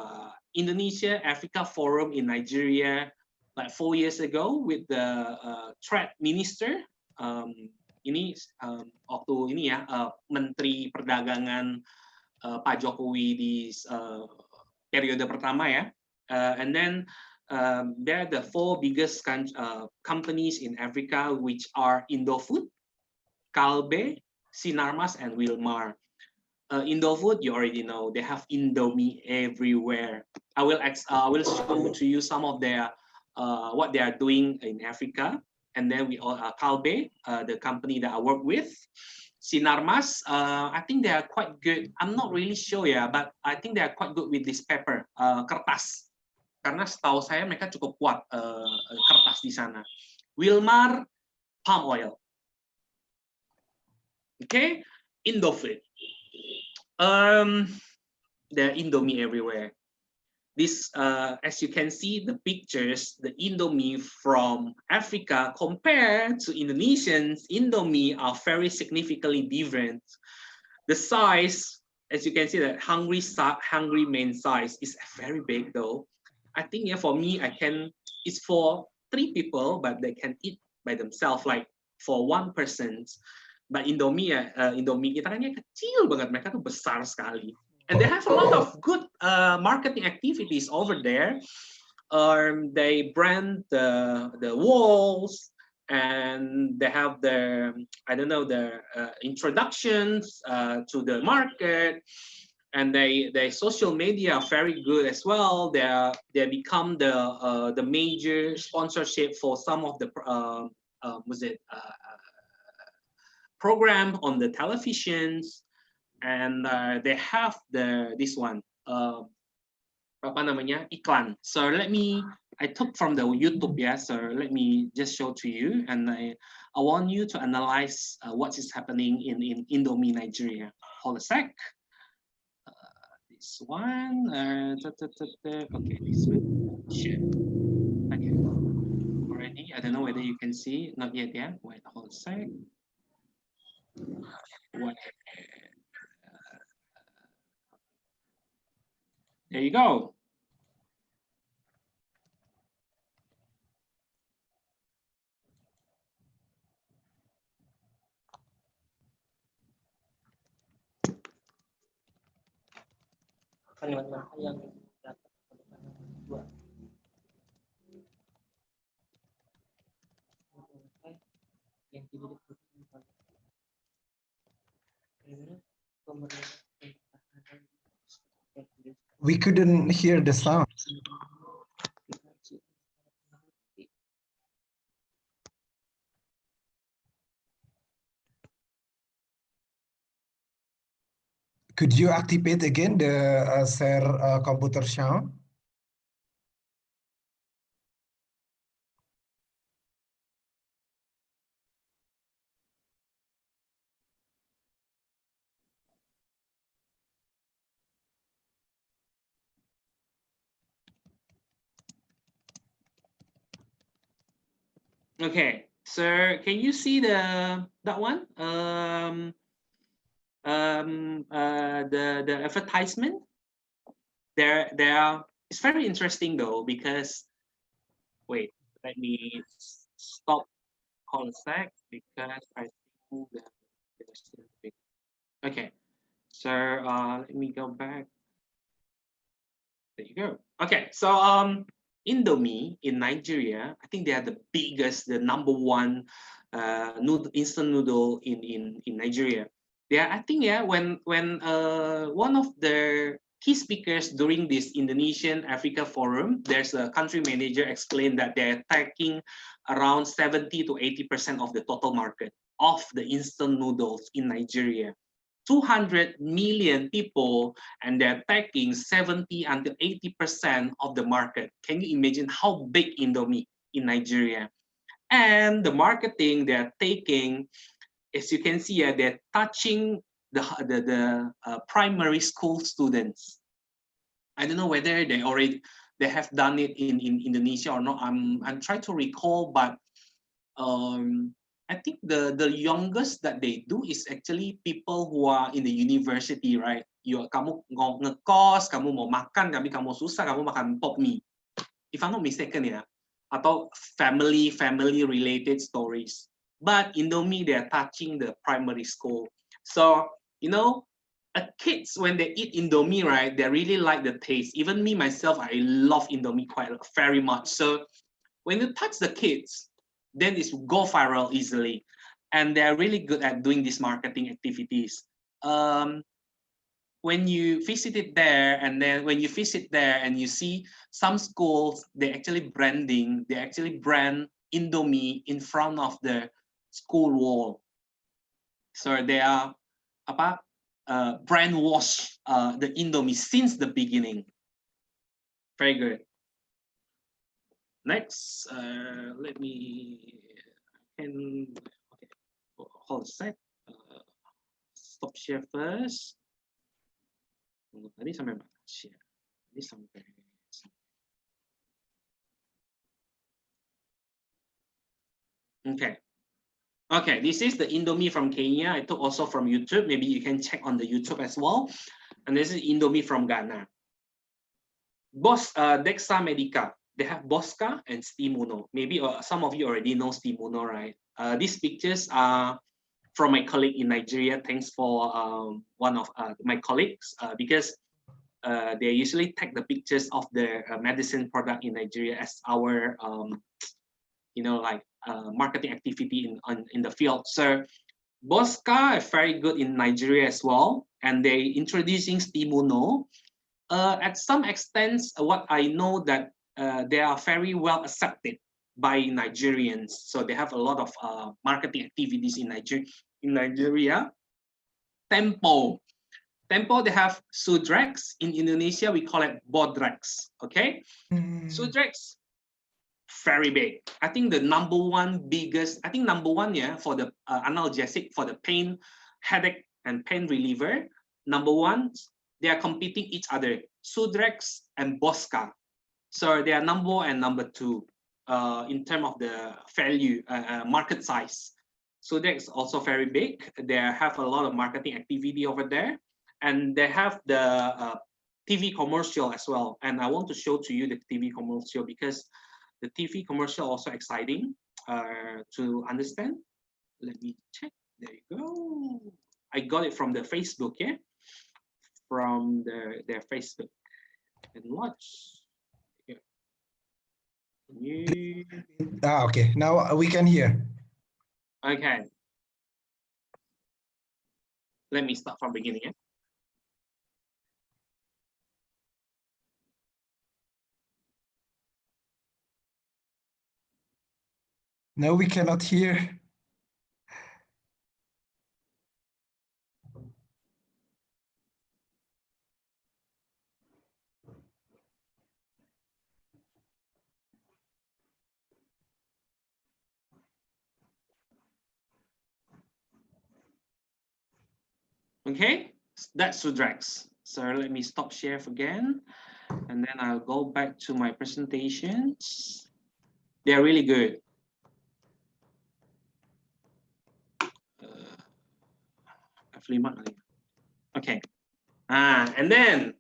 Indonesia Africa Forum in Nigeria like 4 years ago with the trade minister, waktu ini ya, Menteri Perdagangan Pak Jokowi di periode pertama ya, and then they're the 4 biggest companies in Africa, which are Indofood, Kalbe, Sinarmas, and Wilmar. Indofood, you already know, they have Indomie everywhere. I will show to you some of their what they are doing in Africa. And then we all Kalbe, the company that I work with. Sinarmas, I think they are quite good. I'm not really sure ya, but I think they are quite good with this paper, kertas. Karena setahu saya mereka cukup kuat kertas di sana. Wilmar, palm oil. Okay, Indofood. There are Indomie everywhere. This, as you can see, the pictures, the Indomie from Africa compared to Indonesians, Indomie are very significantly different. The size, as you can see, that hungry main size is very big though. I think yeah, for me, it's for 3 people, but they can eat by themselves. Like for 1 person, But Indomie Indomie kita kan kecil banget, mereka tuh besar sekali. And they have a lot of good marketing activities over there. They brand the walls, and they have the introductions to the market, and they social media are very good as well. They become the major sponsorship for some of the program on the televisions, and they have this one apa namanya iklan. So I took from the YouTube, so let me just show to you, and I want you to analyze what is happening in Indomie Nigeria. Hold a sec. This one, okay, this one. Share. Okay. Already, I don't know whether you can see. Not yet, yeah. Wait, hold a sec. What? There you go. We couldn't hear the sound. Could you activate again the share computer sound? Okay, so can you see that one? The advertisement. It's very interesting though, because wait, let me stop contact because I think that okay. So let me go back. There you go. Okay, so Indomie in Nigeria, I think they are the biggest, the number one instant noodle in Nigeria. Yeah, I think when one of the key speakers during this Indonesian Africa Forum, there's a country manager explained that they're taking around 70 to 80% of the total market of the instant noodles in Nigeria. 200 million people, and they're taking 70 until 80% of the market. Can you imagine how big Indomie in Nigeria? And the marketing they're taking, as you can see, they're touching the primary school students. I don't know whether they have done it in Indonesia or not. I'm trying to recall, but I think the youngest that they do is actually people who are in the university, right? Kamu ngekos, kamu mau makan, tapi kamu susah, kamu makan pop mie. If I'm not mistaken, atau family related stories. But Indomie, they're touching the primary school. So kids, when they eat Indomie, right, they really like the taste. Even me myself, I love Indomie very much. So when you touch the kids, then it will go viral easily, and they're really good at doing these marketing activities. When you visit there, and you see some schools, they actually brand Indomie in front of the school wall. So they are brand wash the Indomie since the beginning. Very good. Next, let me hold a sec. Stop share first. Tadi sampai mana? Share. Ini sampai. Okay, this is the Indomie from Kenya. I took also from YouTube. Maybe you can check on the YouTube as well. And this is Indomie from Ghana. Dexa Medica. They have Bosca and Steam. Maybe some of you already know Steam, right? These pictures are from my colleague in Nigeria. Thanks for one of my colleagues because they usually take the pictures of their medicine product in Nigeria as our marketing activity in the field. So Bosca is very good in Nigeria as well, and they introducing Stimuno. At some extent, what I know that they are very well accepted by Nigerians. So they have a lot of marketing activities in Nigeria. Tempo, they have Sudrex. In Indonesia, we call it Bodrex. Okay, Sudrex, very big. I think the number one, yeah, for the analgesic, for the pain, headache, and pain reliever. Number one, they are competing each other, Sudrex and Bosca. So they are number one and number two in terms of the value, market size. Sudrex is also very big. They have a lot of marketing activity over there, and they have the TV commercial as well. And I want to show to you the TV commercial because the TV commercial also exciting to understand. Let me check. There you go. I got it from the Facebook, yeah, from their Facebook. And watch. Okay, now we can hear. Okay. Let me start from beginning. Yeah? No, we cannot hear. Okay, that's Sudrex. So let me stop share again, and then I'll go back to my presentations. They're really good. Okay, and then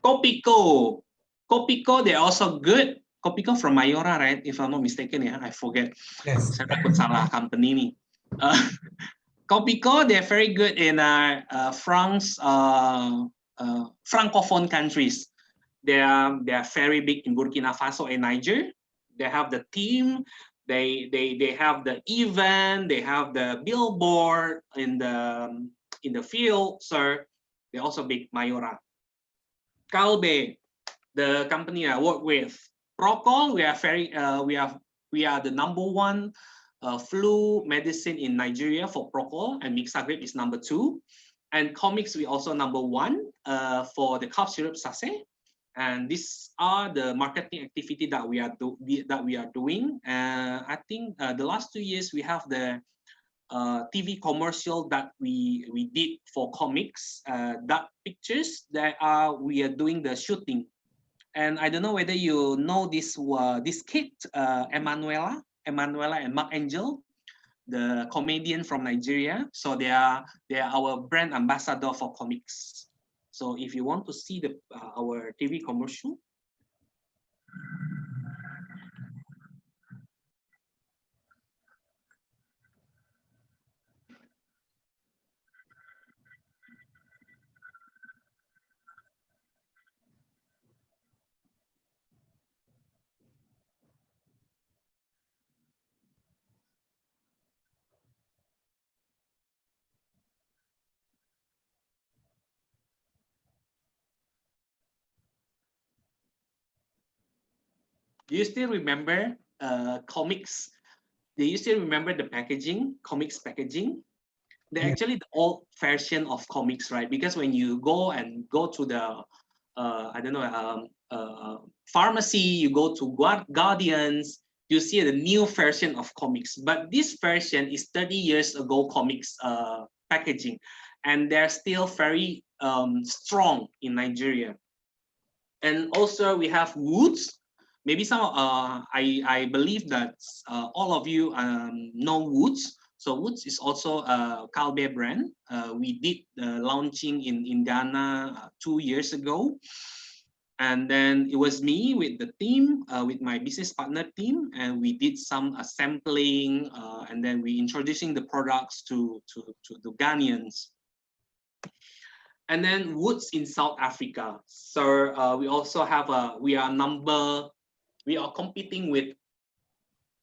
Copycode. Copycode, they're also good. Copycode from Mayora, right? If I'm not mistaken, yeah, I forget. Yes. Saya takut salah company nih. Copycode, they're very good in France, Francophone countries. They are very big in Burkina Faso and Niger. They have the team. They have the event. They have the billboard in the field. So they're also big. Mayora. Calbe, the company I work with. Procol, we are the number one flu medicine in Nigeria for Procol, and Mixagrip is number 2. And Comics, we also number 1 for the cough syrup sachet. And these are the marketing activity that we are doing. I think the last 2 years we have the TV commercial that we did for Comics. That pictures that we are doing the shooting. And I don't know whether you know this kid, Emanuela and Mark Angel, the comedian from Nigeria. So they are our brand ambassador for Comics. So if you want to see our TV commercial. Do you still remember Comics? Do you still remember the packaging, Comics packaging? They're actually the old version of Comics, right? Because when you go to the pharmacy, you go to Guardians, you see the new version of Comics. But this version is 30 years ago Comics packaging, and they're still very strong in Nigeria. And also we have Woods. Maybe some I believe that all of you know Woods. So Woods is also a Calbe brand. We did the launching in Ghana 2 years ago. And then it was me with the team, with my business partner team, and we did some sampling, and then we introducing the products to the Ghanaians. And then woods in South Africa. So we also have we are competing with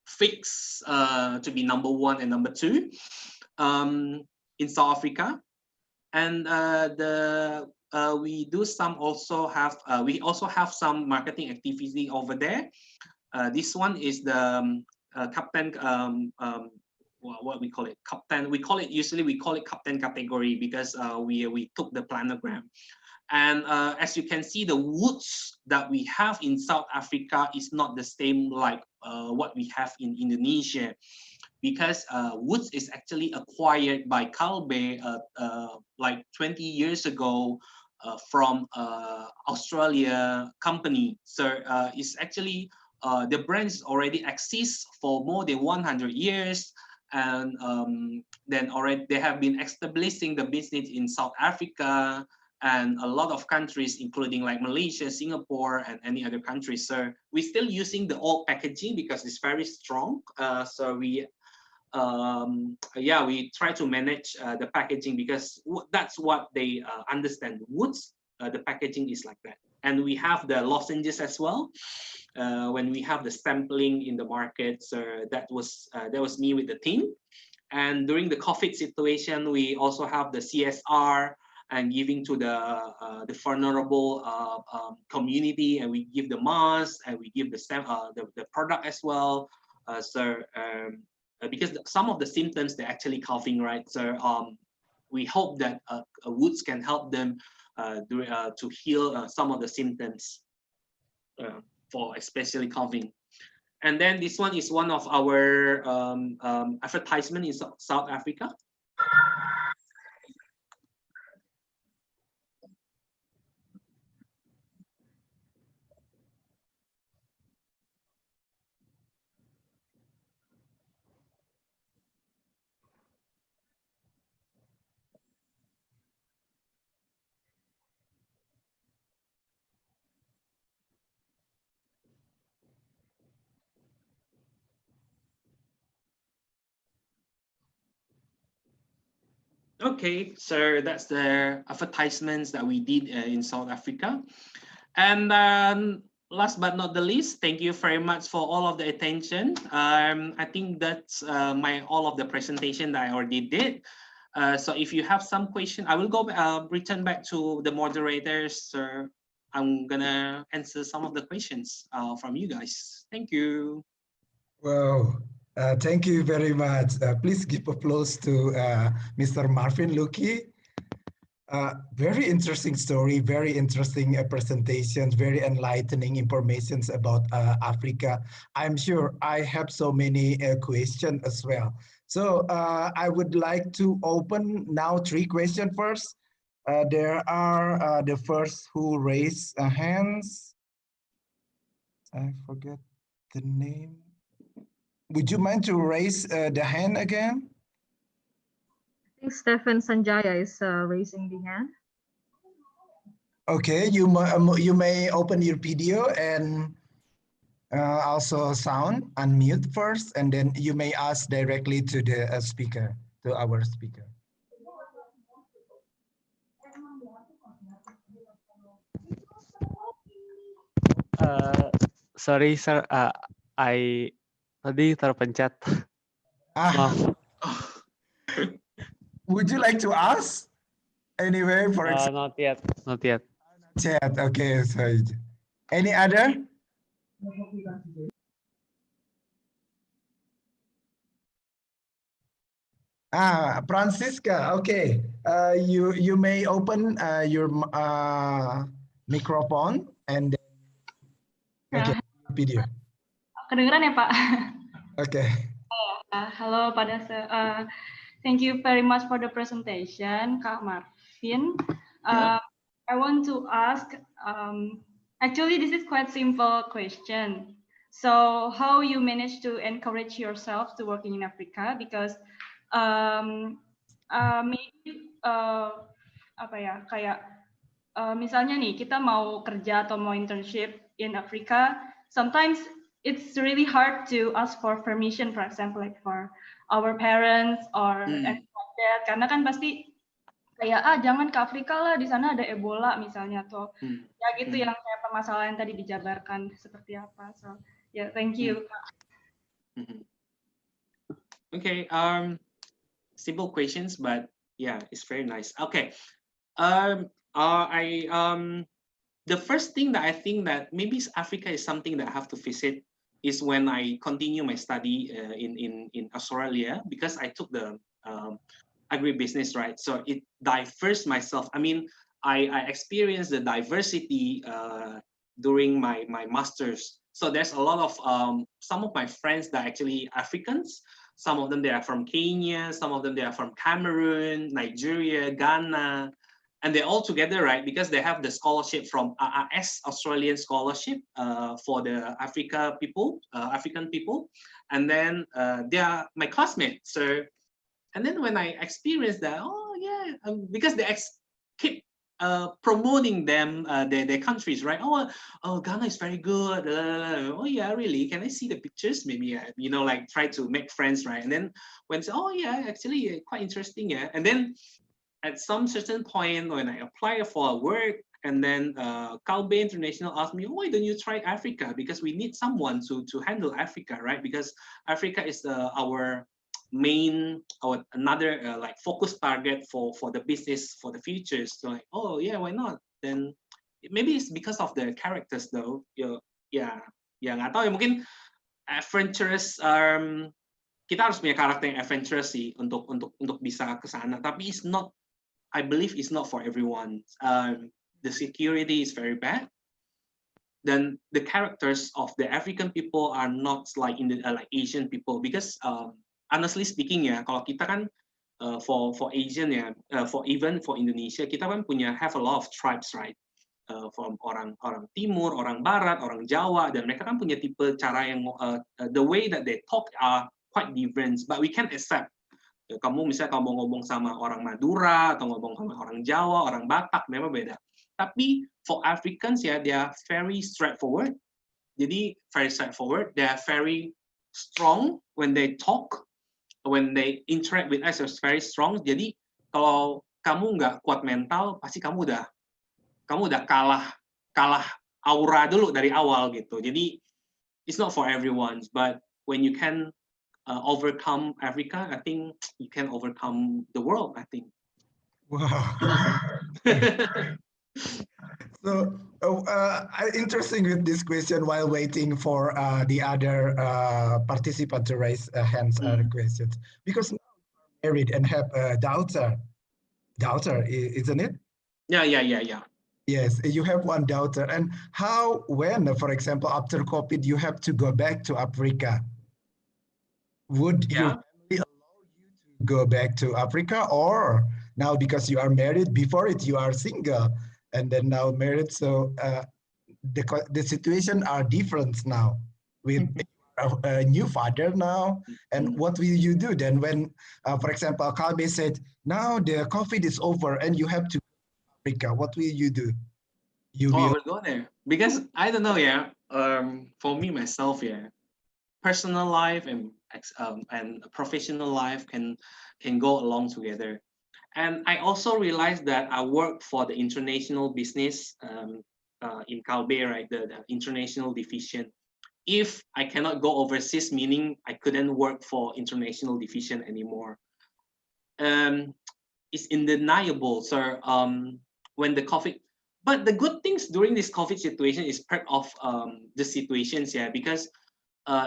figs to be #1 and #2 in South Africa. And we also have some marketing activity over there. This one is the captain, what we call it, captain. We call it captain category because we took the planogram. And as you can see, the woods that we have in South Africa is not the same like what we have in Indonesia, because woods is actually acquired by Kalbe like 20 years ago from Australia company. So it's actually the brands already exists for more than 100 years, and then already they have been establishing the business in South Africa and a lot of countries, including like Malaysia, Singapore, and any other countries. So we're still using the old packaging because it's very strong. So we try to manage the packaging because that's what they understand. Woods, the packaging is like that. And we have the lozenges as well. When we have the sampling in the market, so that was me with the team. And during the COVID situation, we also have the CSR and giving to the vulnerable community, and we give the mask and we give the product as well. Because some of the symptoms, they're actually coughing, right? So we hope that woods can help them to heal some of the symptoms for especially coughing. And then this one is one of our advertisement in South Africa. Okay, so that's the advertisements that we did in South Africa. And last but not the least, thank you very much for all of the attention. I think that's all of the presentation that I already did. So if you have some question, I will return back to the moderators. So I'm gonna answer some of the questions from you guys. Thank you. Wow. Thank you very much. Please give applause to Mr. Marvin Luki. Very interesting story, very interesting presentations, very enlightening informations about Africa. I'm sure I have so many questions as well. So I would like to open now 3 questions first. There are the first who raised hands. I forget the name. Would you mind to raise the hand again? I think Stephen Sanjaya is raising the hand. Okay, you may open your video and also sound, unmute first, and then you may ask directly to the speaker, to our speaker. Sorry, sir. I tadi terpencet. Maaf. Would you like to ask? Anyway, for example. Not yet. Not yet. Chat. Okay, sorry. Any other? Francisca. Okay. You may open your microphone and okay, video. Kedengeran ya, Pak? Okay. Halo Pak Dase. Thank you very much for the presentation, Kak Marvin. I want to ask, actually this is quite simple question. So how you manage to encourage yourself to working in Africa? Because maybe apa ya, kayak misalnya nih kita mau kerja atau mau internship in Africa, sometimes it's really hard to ask for permission, for example, like for our parents or anything like that. Karena kan pasti kayak jangan ke Afrika lah, di sana ada Ebola misalnya, atau ya gitu yang kayak permasalahan tadi dijabarkan seperti apa. So yeah, thank you. Okay, simple questions, but yeah, it's very nice. Okay, the first thing that I think that maybe Africa is something that I have to visit is when I continue my study in Australia, because I took the agribusiness, right? So it diverse myself. I mean, I experienced the diversity during my master's. So there's a lot of some of my friends that are actually Africans. Some of them they are from Kenya. Some of them they are from Cameroon, Nigeria, Ghana. And they're all together, right? Because they have the scholarship from AAS, Australian scholarship for the African people, and then they are my classmates. So, and then when I experienced that, oh yeah, because they keep promoting them, their countries, right? Oh, Ghana is very good. Oh yeah, really? Can I see the pictures? Maybe like try to make friends, right? And then when oh yeah, actually quite interesting, yeah. And then at some certain point when I apply for work, and then Calbe International asked me, why don't you try Africa? Because we need someone to handle Africa, right? Because Africa is our main or another like focus target for the business for the future. So like, oh yeah, why not? Then maybe it's because of the characters though. Yeah, nggak tahu ya, mungkin adventurous. Kita harus punya karakter yang adventurous sih untuk bisa ke sana. Tapi it's not, I believe it's not for everyone. The security is very bad. Then the characters of the African people are not like in the like Asian people, because honestly speaking ya, kalau kita kan for Asian ya, for Indonesia, kita kan have a lot of tribes, right? From orang Timur, orang Barat, orang Jawa, dan mereka kan punya tipe cara yang the way that they talk are quite different, but we can accept. Kamu misalnya kalau mau ngomong sama orang Madura atau ngomong sama orang Jawa, orang Batak, memang beda. Tapi for Africans ya, they are very straightforward. Jadi very straightforward. They are very strong when they talk, when they interact with us, is very strong. Jadi kalau kamu nggak kuat mental, pasti kamu udah kalah aura dulu dari awal gitu. Jadi it's not for everyone, but when you can overcome Africa, I think you can overcome the world, I think. Wow. So interesting with this question while waiting for the other participant to raise hands questions, because now you're married and have a daughter, isn't it? Yeah. Yes, you have one daughter. And when, for example, after COVID, you have to go back to Africa, would your family allow you to go back to Africa? Or now, because you are married, before it you are single, and then now married, so the situation are different now with a new father now. And what will you do then when, for example, Kalbe said, now the COVID is over and you have to go to Africa, what will you do? I will go there, because I don't know, yeah. For me myself, yeah, personal life and professional life can go along together. And I also realized that I work for the international business in Calbe, right? The international division. If I cannot go overseas, meaning I couldn't work for international division anymore. It's undeniable, sir. When the COVID, but the good things during this COVID situation is part of the situations, yeah, because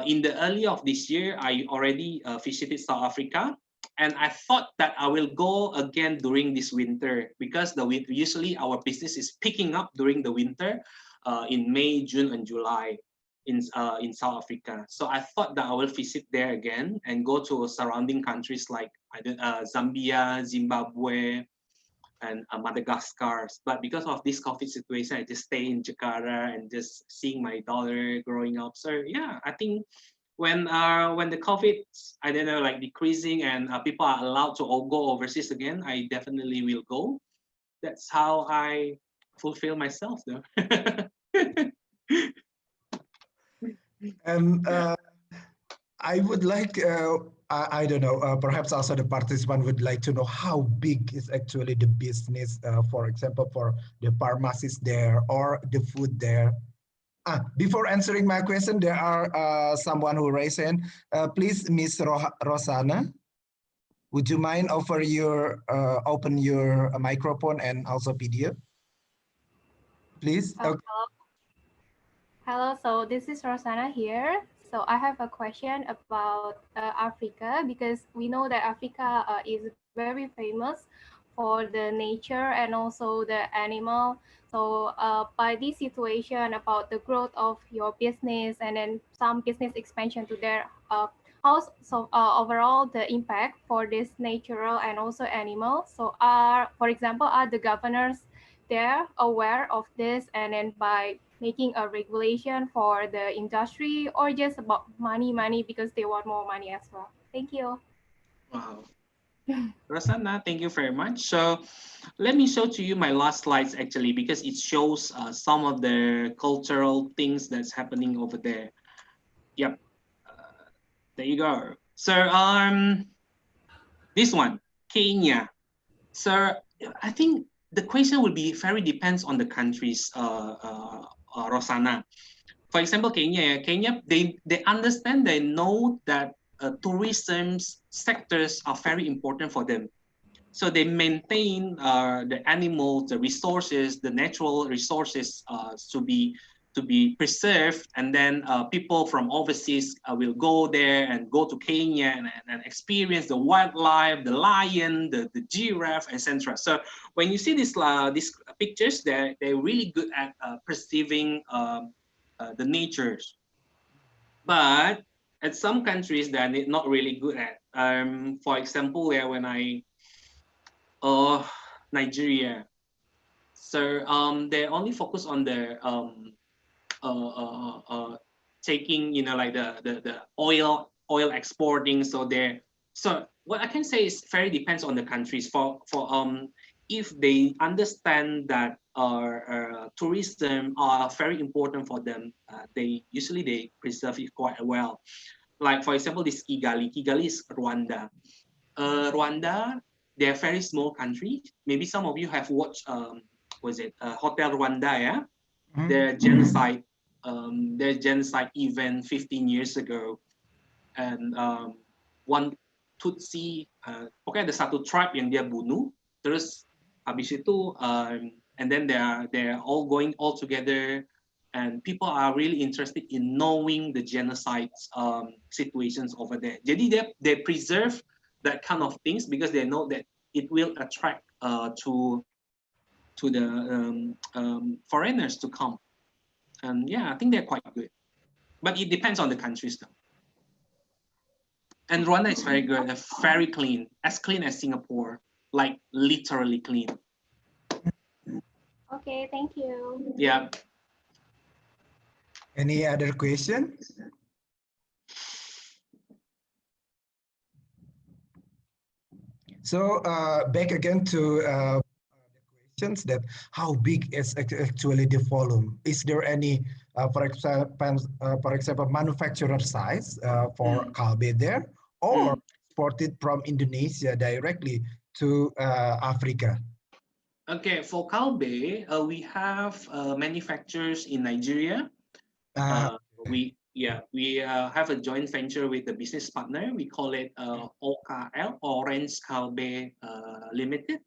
in the early of this year, I already visited South Africa, and I thought that I will go again during this winter, because usually our business is picking up during the winter in May, June, and July in South Africa. So I thought that I will visit there again and go to surrounding countries like Zambia, Zimbabwe, and Madagascar. But because of this COVID situation, I just stay in Jakarta and just seeing my daughter growing up. So yeah, I think when the COVID, I don't know, like decreasing and people are allowed to all go overseas again, I definitely will go. That's how I fulfill myself though. And I would like, I don't know, perhaps also the participant would like to know how big is actually the business, for example, for the pharmacies there or the food there. Before answering my question, there are someone who raised hand. Please, Miss Rosana, would you mind open your microphone and also video? Please. Okay. Hello, so this is Rosana here. So I have a question about Africa, because we know that Africa is very famous for the nature and also the animal. So by this situation about the growth of your business and then some business expansion to their house, so overall the impact for this natural and also animal. So for example, are the governors there aware of this, and then by making a regulation for the industry, or just about money because they want more money as well? Thank you. Wow. Rosanna, thank you very much. So let me show to you my last slides actually, because it shows some of the cultural things that's happening over there. Yep. There you go. So this one, Kenya. So I think the question will be very depends on the countries, Rosanna. For example, Kenya, they understand, they know that tourism sectors are very important for them. So they maintain the animals, the resources, the natural resources to be preserved, and then people from overseas will go there and go to Kenya and experience the wildlife, the lion, the giraffe, etc. So when you see these pictures, they're really good at perceiving the natures. But at some countries they're not really good at. For example, when I Nigeria, so they only focus on the taking, like the oil exporting. So what I can say is very depends on the countries. For if they understand that tourism are very important for them, they usually preserve it quite well. Like for example, this Kigali is Rwanda. Rwanda, they're a very small country. Maybe some of you have watched Hotel Rwanda, yeah? Mm-hmm. Their genocide event 15 years ago, and one Tutsi, pokoknya ada satu tribe yang dia bunuh, terus habis itu, and then they're all going all together, and people are really interested in knowing the genocide situations over there. Jadi they preserve that kind of things because they know that it will attract to the foreigners to come. And yeah, I think they're quite good, but it depends on the countries though. And Rwanda is very good, they're very clean as Singapore, like literally clean. Okay, thank you. Yeah. Any other question? So back again to the questions that how big is actually the volume? Is there any, for example, manufacturer size for Kalbe there, or exported from Indonesia directly to Africa? Okay, for Kalbe, we have manufacturers in Nigeria. We have a joint venture with the business partner. We call it OKL, Orange Kalbe Limited.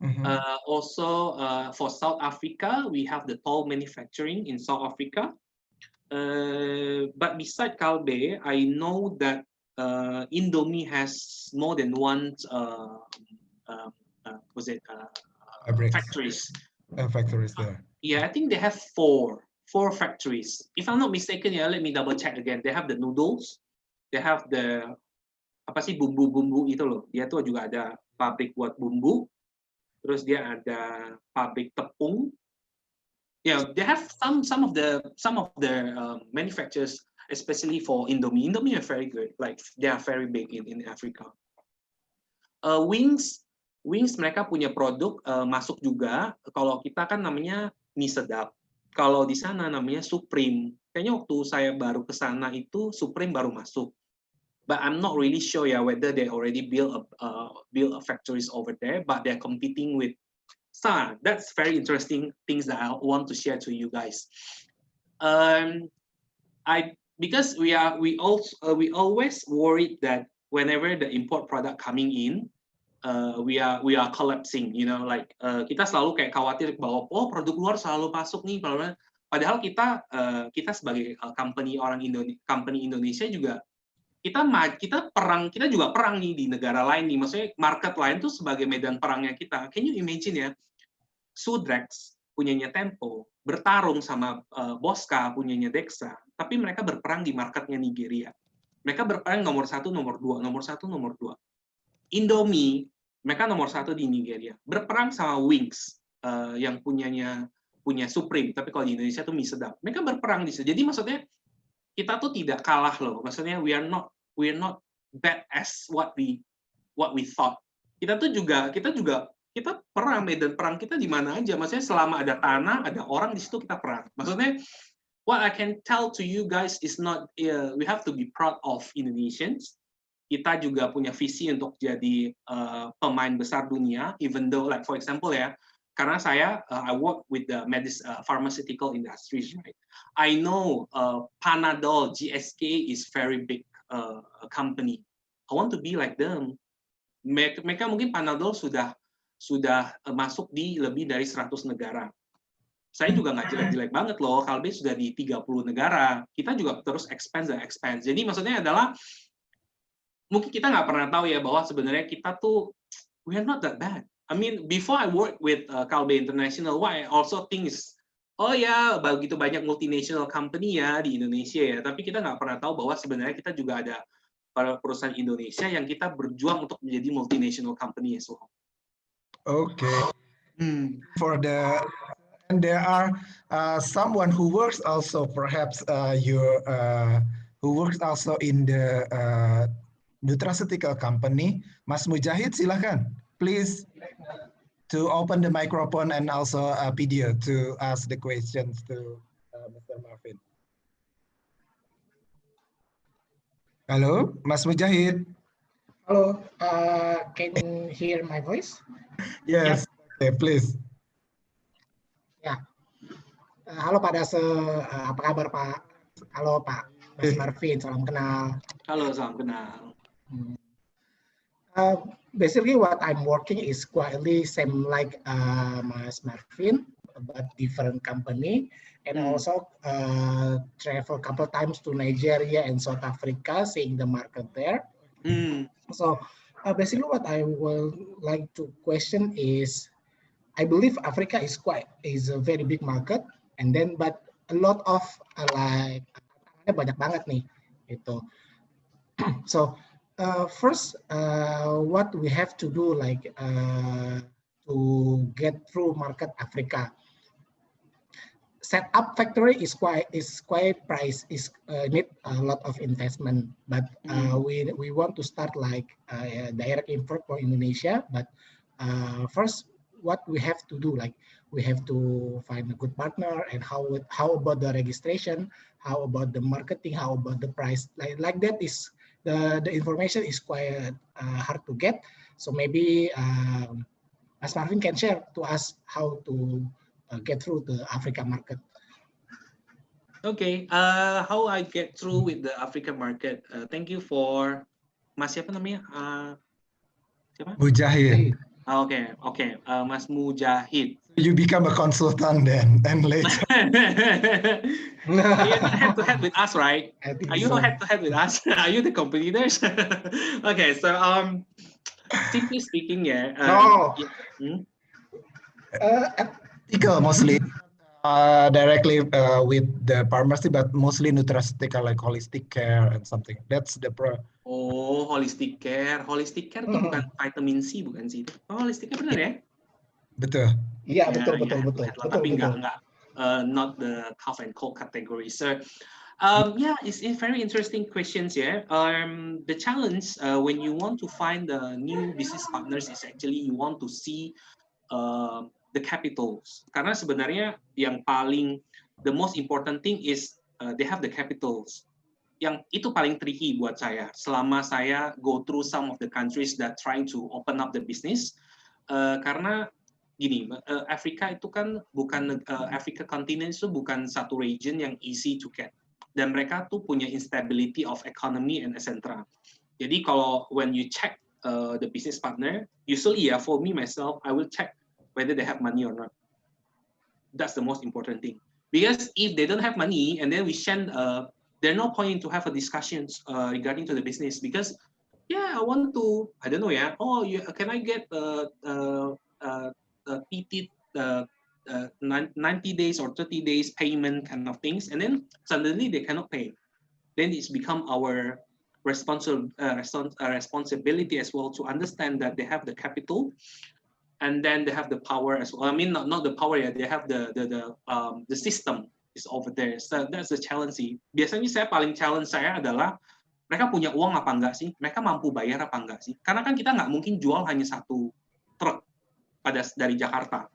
Mm-hmm. Also, for South Africa, we have the toll manufacturing in South Africa. But beside Kalbe, I know that Indomie has more than one factories. Factories there. Yeah, I think they have four factories. If I'm not mistaken, yeah, let me double check again. They have the noodles, they have the apa sih bumbu-bumbu itu loh. Dia tuh juga ada pabrik buat bumbu. Terus dia ada pabrik tepung. Yeah, they have some of the manufacturers, especially for Indomie. Indomie are very good. Like they are very big in Africa. Wings, Wings mereka punya produk masuk juga. Kalau kita kan namanya mie sedap. Kalau di sana namanya Supreme. Kayaknya waktu saya baru ke sana itu Supreme baru masuk. But I'm not really sure whether they already build a factories over there, but they're competing with Star. That's very interesting things that I want to share to you guys. Because we always worried that whenever the import product coming in, we are collapsing, like kita selalu kayak khawatir bahwa produk luar selalu masuk nih, padahal kita sebagai company Indonesia juga kita juga perang nih di negara lain nih, maksudnya market lain tuh sebagai medan perangnya kita. Can you imagine ya, Sudrex punyanya Tempo bertarung sama Bosca punyanya Dexa, tapi mereka berperang di marketnya Nigeria. Mereka berperang nomor 1, nomor 2, nomor 1, nomor 2. Indomie mereka nomor 1 di Nigeria, berperang sama Wings yang punya Supreme, tapi kalau di Indonesia tuh mie sedap. Mereka berperang di situ. Jadi maksudnya kita tuh tidak kalah loh. Maksudnya we are not bad as what we thought. Kita perang, medan perang kita di mana aja. Maksudnya selama ada tanah, ada orang di situ kita perang. Maksudnya what I can tell to you guys is not we have to be proud of Indonesians. Kita juga punya visi untuk jadi pemain besar dunia, even though like for example karena I work with the pharmaceutical industries, right? I know Panadol, GSK is very big company. I want to be like them. Mereka mungkin Panadol sudah masuk di lebih dari 100 negara. Saya juga nggak jelek-jelek banget loh, Kalbe sudah di 30 negara. Kita juga terus expand. Jadi maksudnya adalah mungkin kita nggak pernah tahu ya bahwa sebenarnya kita tuh we are not that bad. I mean, before I work with Kalbe International, what I also think is, begitu banyak multinational company ya di Indonesia ya, tapi kita nggak pernah tahu bahwa sebenarnya kita juga ada perusahaan Indonesia yang kita berjuang untuk menjadi multinational company as well. Okay. And there are someone who works also, perhaps who works also in the nutraceutical company. Mas Mujahid, silakan. Please to open the microphone and also a video to ask the questions to Mr. Marvin. Halo, Mas Mujahid. Hello, can you hear my voice? Yes, okay, please. Ya, halo Pak Dase, apa kabar Pak? Halo Pak, Mas Marvin, salam kenal. Halo, salam kenal. Basically, what I'm working is quietly same like Mas Marvin, but different company, and also travel couple times to Nigeria and South Africa, seeing the market there. So basically, what I would like to question is, I believe Africa is a very big market, and then but a lot of banyak banget nih, gitu. So first, what we have to do to get through market Africa. Set up factory is quite price need a lot of investment, but we want to start like direct import for Indonesia. But first, what we have to do, like we have to find a good partner, and how about the registration, how about the marketing, how about the price, like that is the information is quite hard to get. So maybe as Marvin can share to us how to get through the Africa market. Okay, how I get through with the African market? Thank you for Mas siapa namanya? Siapa? Mujahid. Okay, Mas Mujahid. You become a consultant then, and later. Are you not head to head with us, right? Are you not head to head with us? Are you the competitors? Okay, so simply speaking, Ethical mostly, directly with the pharmacy, but mostly nutraceutical like holistic care and something. That's the pro. Oh, holistic care. Holistic care itu bukan vitamin C, bukan sih? Oh, holistic care benar ya? Betul. Iya, betul. Tapi enggak not the cough and cold category. So Yeah, it's very interesting questions. Yeah, the challenge when you want to find the new business partners is actually you want to see the capitals. Karena sebenarnya yang paling the most important thing is they have the capitals. Yang itu paling tricky buat saya. Selama saya go through some of the countries that trying to open up the business, karena gini, Afrika itu kan bukan Afrika continent itu bukan satu region yang easy to get. Dan mereka tuh punya instability of economy and etc. Jadi kalau when you check the business partner, usually yeah, for me myself, I will check whether they have money or not. That's the most important thing. Because if they don't have money and then we send, there's no point to have a discussions regarding to the business because yeah, I want to, I don't know yeah, oh yeah, can I get PT 90 days or 30 days payment kind of things, and then suddenly they cannot pay. Then it's become our responsibility as well to understand that they have the capital, and then they have the power as well. I mean, not the power yet. They have the system is over there. So that's the challenge sih. Biasanya saya paling challenge saya adalah mereka punya uang apa enggak sih? Mereka mampu bayar apa enggak sih? Karena kan kita nggak mungkin jual hanya satu truk dari Jakarta.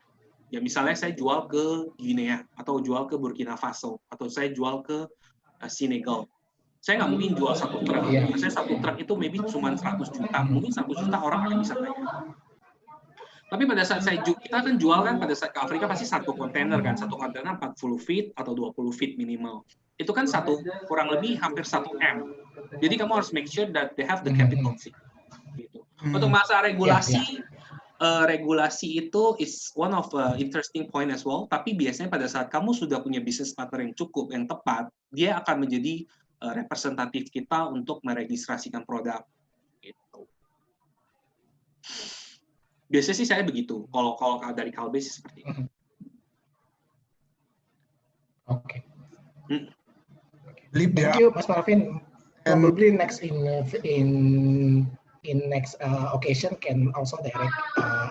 Ya misalnya saya jual ke Guinea atau jual ke Burkina Faso atau saya jual ke Senegal. Saya nggak mungkin jual satu truk. Saya satu truk itu maybe cuma 100 juta. Mungkin 100 juta orang akan bisa bayar. Tapi pada saat kita kan jual kan pada saat ke Afrika pasti satu kontainer kan. Satu kontainer 40 feet atau 20 feet minimal. Itu kan kurang lebih hampir 1 M. Jadi kamu harus make sure that they have the capital sih. Gitu. Untuk masa regulasi, regulasi itu is one of interesting point as well. Tapi biasanya pada saat kamu sudah punya business partner yang cukup, yang tepat, dia akan menjadi representatif kita untuk meregistrasikan produk. Gitu. Biasanya sih saya begitu. Kalau dari Kalbe sih seperti itu. Oke. Thank you, Mas Marvin. Probably next in next occasion can also direct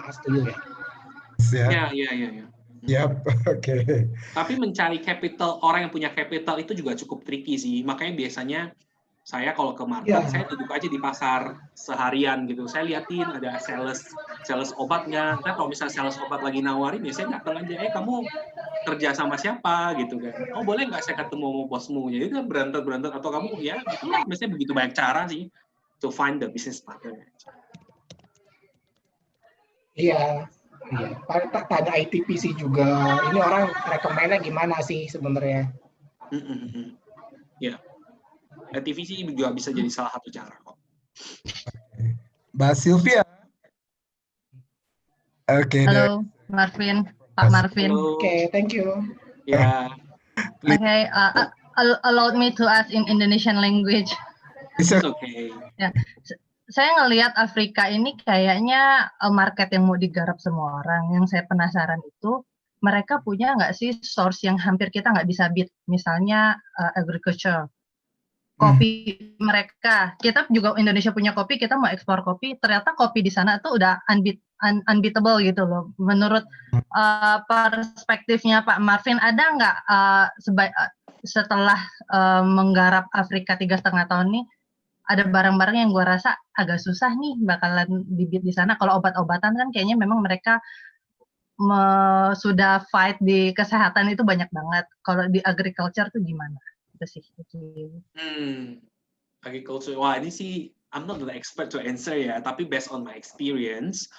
us to you ya. Ya. Yep, oke. Tapi mencari capital, orang yang punya capital itu juga cukup tricky sih. Makanya biasanya saya kalau ke market, saya duduk aja di pasar seharian gitu. Saya liatin ada sales obatnya. Kan kalau misalnya sales obat lagi nawarin, ya saya datang aja. Kamu kerja sama siapa gitu kan? Oh boleh nggak saya ketemu sama bosmu? Jadi kan berantet atau kamu ya, itulah biasanya begitu banyak cara sih to find the business partner. Iya. Tanya ITPC juga. Ini orang rekomennya gimana sih sebenarnya? Ya. ITPC juga bisa jadi salah satu cara kok. Mbak Sylvia. Oke. Halo, Marvin. Pak Marvin. Oke, thank you. Ya. Okay, allow me to ask in Indonesian language. It's okay. Ya, saya ngelihat Afrika ini kayaknya market yang mau digarap semua orang. Yang saya penasaran itu, mereka punya nggak sih source yang hampir kita nggak bisa beat, misalnya agriculture. Kopi mereka, kita juga Indonesia punya kopi, kita mau ekspor kopi, ternyata kopi di sana tuh udah unbeatable gitu loh. Menurut perspektifnya Pak Marvin, ada nggak setelah menggarap Afrika 3,5 tahun ini, ada barang-barang yang gua rasa agak susah nih bakalan dibeat di sana. Kalau obat-obatan kan kayaknya memang mereka sudah fight di kesehatan itu banyak banget. Kalau di agriculture tuh gimana? Agriculture, wah ini sih I'm not the expert to answer ya, tapi based on my experience,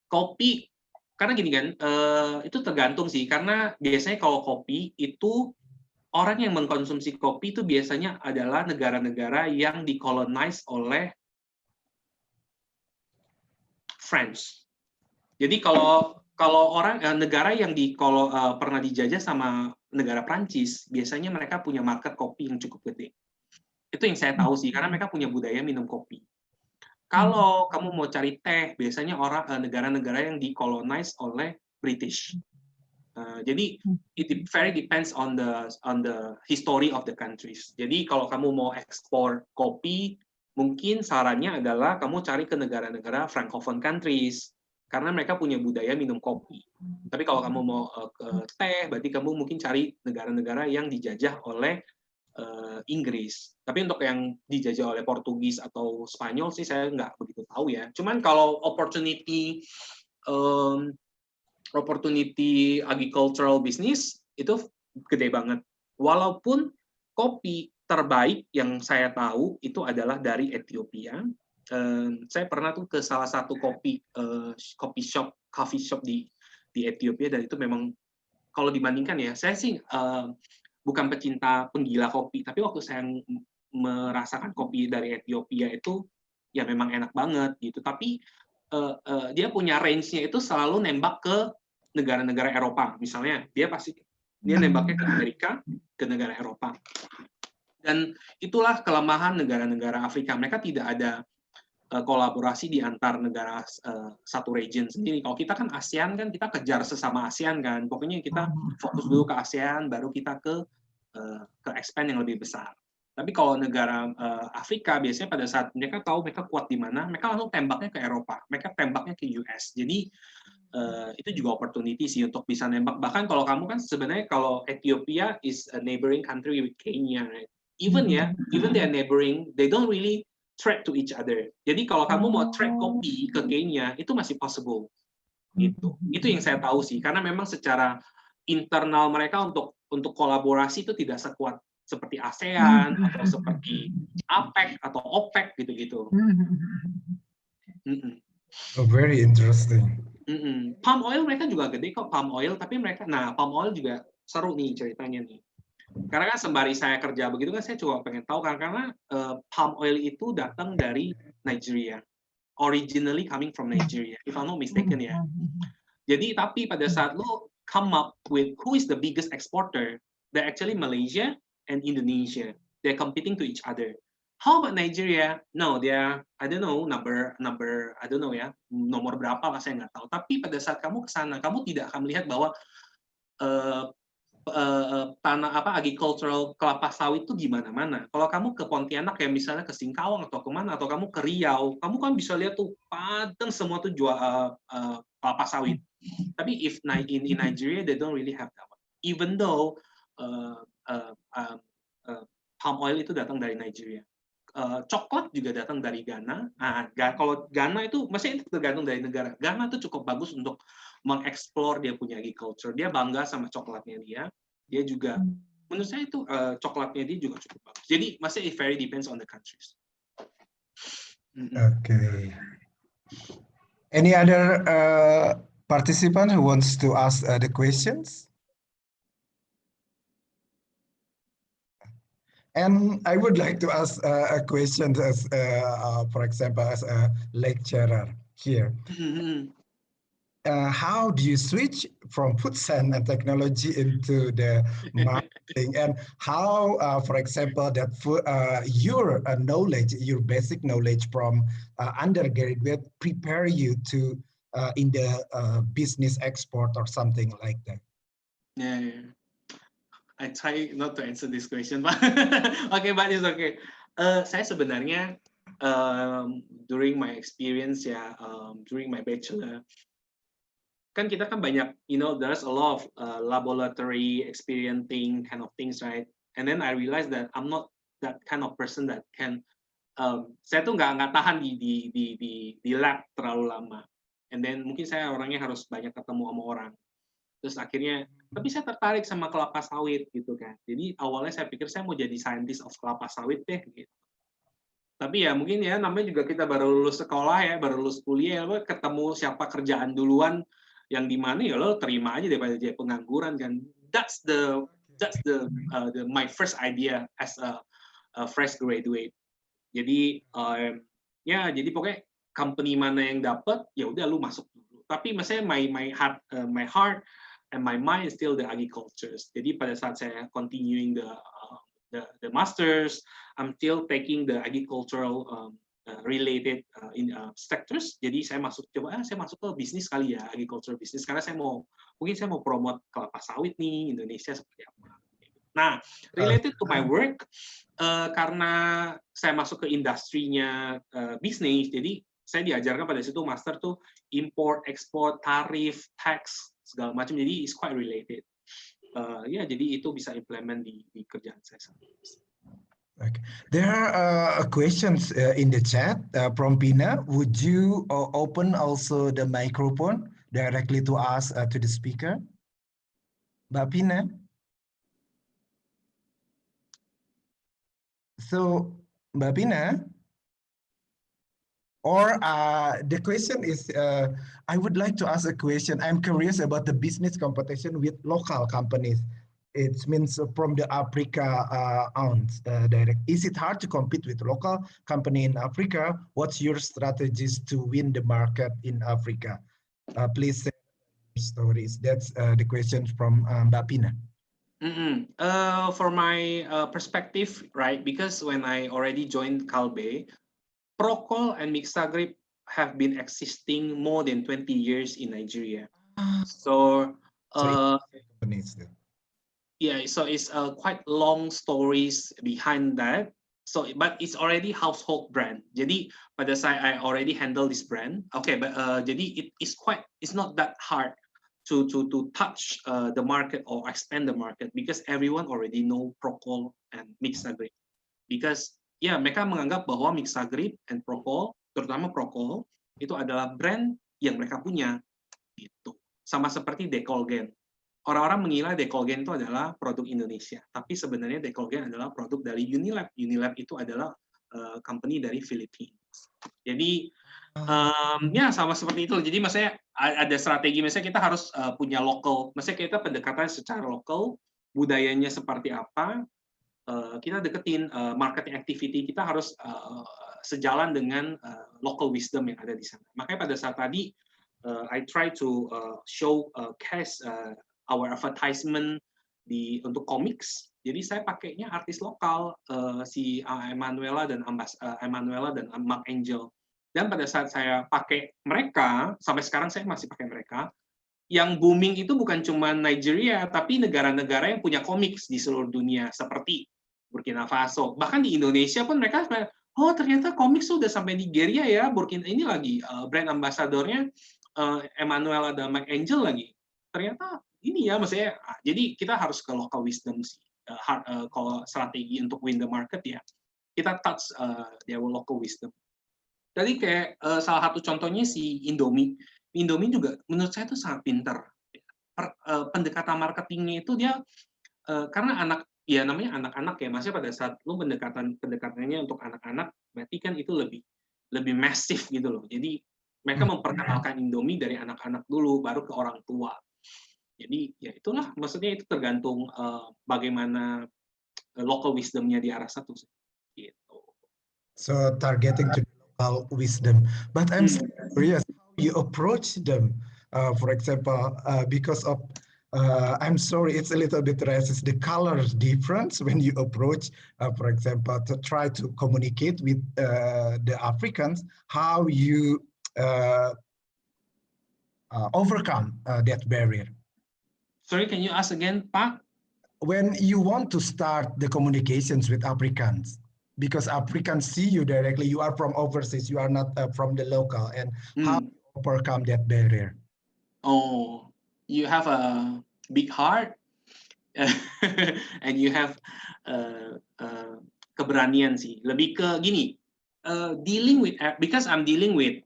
kopi, karena gini kan, itu tergantung sih, karena biasanya kalau kopi itu orang yang mengkonsumsi kopi itu biasanya adalah negara-negara yang dikolonize oleh French. Jadi kalau orang negara yang pernah dijajah sama negara Prancis, biasanya mereka punya market kopi yang cukup gede. Itu yang saya tahu sih, karena mereka punya budaya minum kopi. Kalau kamu mau cari teh, biasanya negara-negara yang dikolonize oleh British. Jadi it very depends on the history of the countries. Jadi kalau kamu mau ekspor kopi, mungkin sarannya adalah kamu cari ke negara-negara Francophone countries. Karena mereka punya budaya minum kopi. Tapi kalau kamu mau ke teh, berarti kamu mungkin cari negara-negara yang dijajah oleh Inggris. Tapi untuk yang dijajah oleh Portugis atau Spanyol sih saya nggak begitu tahu ya. Cuman kalau opportunity agricultural business itu gede banget. Walaupun kopi terbaik yang saya tahu itu adalah dari Ethiopia. Saya pernah tuh ke salah satu coffee shop di Ethiopia, dan itu memang kalau dibandingkan ya, saya sih bukan pecinta penggila kopi, tapi waktu saya merasakan kopi dari Ethiopia itu ya memang enak banget gitu. Tapi dia punya range-nya itu selalu nembak ke negara-negara Eropa. Misalnya dia nembaknya ke Amerika, ke negara Eropa. Dan itulah kelemahan negara-negara Afrika. Mereka tidak ada kolaborasi di antar negara satu region sendiri. Kalau kita kan ASEAN kan kita kejar sesama ASEAN kan. Pokoknya kita fokus dulu ke ASEAN, baru kita ke expand yang lebih besar. Tapi kalau negara Afrika biasanya pada saat mereka tahu mereka kuat di mana, mereka langsung tembaknya ke Eropa, mereka tembaknya ke US. Jadi itu juga opportunity sih untuk bisa nembak. Bahkan kalau kamu kan sebenarnya kalau Ethiopia is a neighboring country with Kenya, right? Even they are neighboring, they don't really trade to each other. Jadi kalau kamu mau trade kopi ke Kenya, itu masih possible. Itu yang saya tahu sih, karena memang secara internal mereka untuk kolaborasi itu tidak sekuat seperti ASEAN atau seperti APEC atau OPEC gitu-gitu. Oh, very interesting. Palm oil mereka juga gede kok, palm oil, tapi palm oil juga seru nih ceritanya nih. Karena kan sembari saya kerja begitu kan saya juga pengen tahu karena palm oil itu datang dari Nigeria, originally coming from Nigeria, if I'm not mistaken ya. Jadi tapi pada saat lu come up with who is the biggest exporter, they're actually Malaysia and Indonesia. They're competing to each other. How about Nigeria? No, they're I don't know number I don't know ya, nomor berapa lah saya nggak tahu. Tapi pada saat kamu ke sana, kamu tidak akan melihat bahwa tanah agricultural kelapa sawit itu di mana-mana. Kalau kamu ke Pontianak ya misalnya ke Singkawang atau kemana, atau kamu ke Riau, kamu kan bisa lihat tuh padang semua tuh jual kelapa sawit. Tapi in Nigeria they don't really have that one. Even though palm oil itu datang dari Nigeria. Coklat juga datang dari Ghana. Kalau Ghana itu masih itu tergantung dari negara. Ghana itu cukup bagus untuk mengeksplor dia punya agriculture. Dia bangga sama coklatnya dia. Dia juga menurut saya itu coklatnya dia juga cukup bagus. Jadi masih it very depends on the countries. Okay. Any other participant who wants to ask the questions? And I would like to ask a question as, for example, as a lecturer here. How do you switch from food science and technology into the marketing? And how, for example, that your knowledge, your basic knowledge from undergraduate prepare you to in the business export or something like that? Yeah. I try not to answer this question, but okay, but it's okay. Saya sebenarnya during my experience ya, during my bachelor, kan kita kan banyak, there's a lot of laboratory experiencing kind of things, right? And then I realized that I'm not that kind of person that can, saya tuh nggak tahan di lab terlalu lama. And then mungkin saya orangnya harus banyak ketemu sama orang. Terus akhirnya, tapi saya tertarik sama kelapa sawit gitu kan. Jadi awalnya saya pikir saya mau jadi scientist of kelapa sawit deh gitu. Tapi ya mungkin ya namanya juga kita baru lulus sekolah ya, baru lulus kuliah, ketemu siapa kerjaan duluan yang di mana ya lo terima aja daripada jadi pengangguran kan. That's the my first idea as a fresh graduate. Jadi jadi pokoknya company mana yang dapat ya udah lu masuk dulu. Tapi maksudnya my heart and my mind is still the agricultures. Jadi pada saat saya continuing the masters, I'm still taking the agricultural related sectors. Jadi saya masuk ke bisnis kali ya, agricultural business, karena mungkin saya mau promote kelapa sawit nih Indonesia seperti apa. Nah, related to my work, karena saya masuk ke industrinya bisnis, jadi saya diajarkan pada situ master tuh import, export, tarif, tax, segala macam. Jadi it's quite related. Jadi itu bisa implement di kerjaan saya. Okay. There are questions in the chat from Pina. Would you open also the microphone directly to us, to the speaker? Mbak Pina? So, Mbak Pina? Or the question is, I would like to ask a question. I'm curious about the business competition with local companies. It means from the Africa direct. Is it hard to compete with local company in Africa? What's your strategies to win the market in Africa? Please share your stories. That's the question from Mbak Pina. For my perspective, right? Because when I already joined Calbe, Procol and Mixagrip have been existing more than 20 years in Nigeria. So yeah, so it's quite long stories behind that. So, but it's already household brand. Jadi pada saat I already handle this brand, okay, but jadi it's not that hard to touch the market or expand the market because everyone already know Procol and Mixagrip. Because ya mereka menganggap bahwa Mixagrip and Procol, terutama Procol, itu adalah brand yang mereka punya gitu. Sama seperti Decolgen. Orang-orang mengira Decolgen itu adalah produk Indonesia, tapi sebenarnya Decolgen adalah produk dari Unilab. Unilab itu adalah company dari Filipina. Jadi ya sama seperti itu. Jadi maksudnya ada strategi, misalnya kita harus punya lokal, maksudnya kita pendekatan secara lokal, budayanya seperti apa, kita deketin marketing activity, kita harus sejalan dengan local wisdom yang ada di sana. Makanya pada saat tadi I try to show case our advertisement untuk comics. Jadi saya pakainya artis lokal, si Emanuela dan Mark Angel. Dan pada saat saya pakai mereka, sampai sekarang saya masih pakai mereka, yang booming itu bukan cuma Nigeria, tapi negara-negara yang punya comics di seluruh dunia, seperti Burkina Faso. Bahkan di Indonesia pun mereka, oh ternyata comics sudah sampai Nigeria ya, Burkina ini lagi brand ambassadornya Emanuela dan Mark Angel lagi. Ternyata ini ya, maksudnya, jadi kita harus ke local wisdom sih. Kalau strategi untuk win the market ya, kita touch their local wisdom. Tadi kayak salah satu contohnya si Indomie. Indomie juga menurut saya itu sangat pintar. Pendekatan marketingnya itu dia karena namanya anak-anak ya, maksudnya pada saat lu pendekatannya untuk anak-anak, berarti kan itu lebih masif gitu loh. Jadi mereka memperkenalkan Indomie dari anak-anak dulu, baru ke orang tua. Jadi ya itulah, maksudnya itu tergantung bagaimana local wisdomnya di arah satu. Gitu. So targeting to local wisdom, but I'm still curious how you approach them. For example, because of I'm sorry, it's a little bit racist. The color difference when you approach, for example, to try to communicate with the Africans, how you overcome that barrier. Sorry, can you ask again, Pak? When you want to start the communications with Africans, because Africans see you directly, you are from overseas, you are not from the local, and how you overcome that barrier? Oh, you have a big heart, and you have keberanian sih. Lebih ke gini, dealing with, because I'm dealing with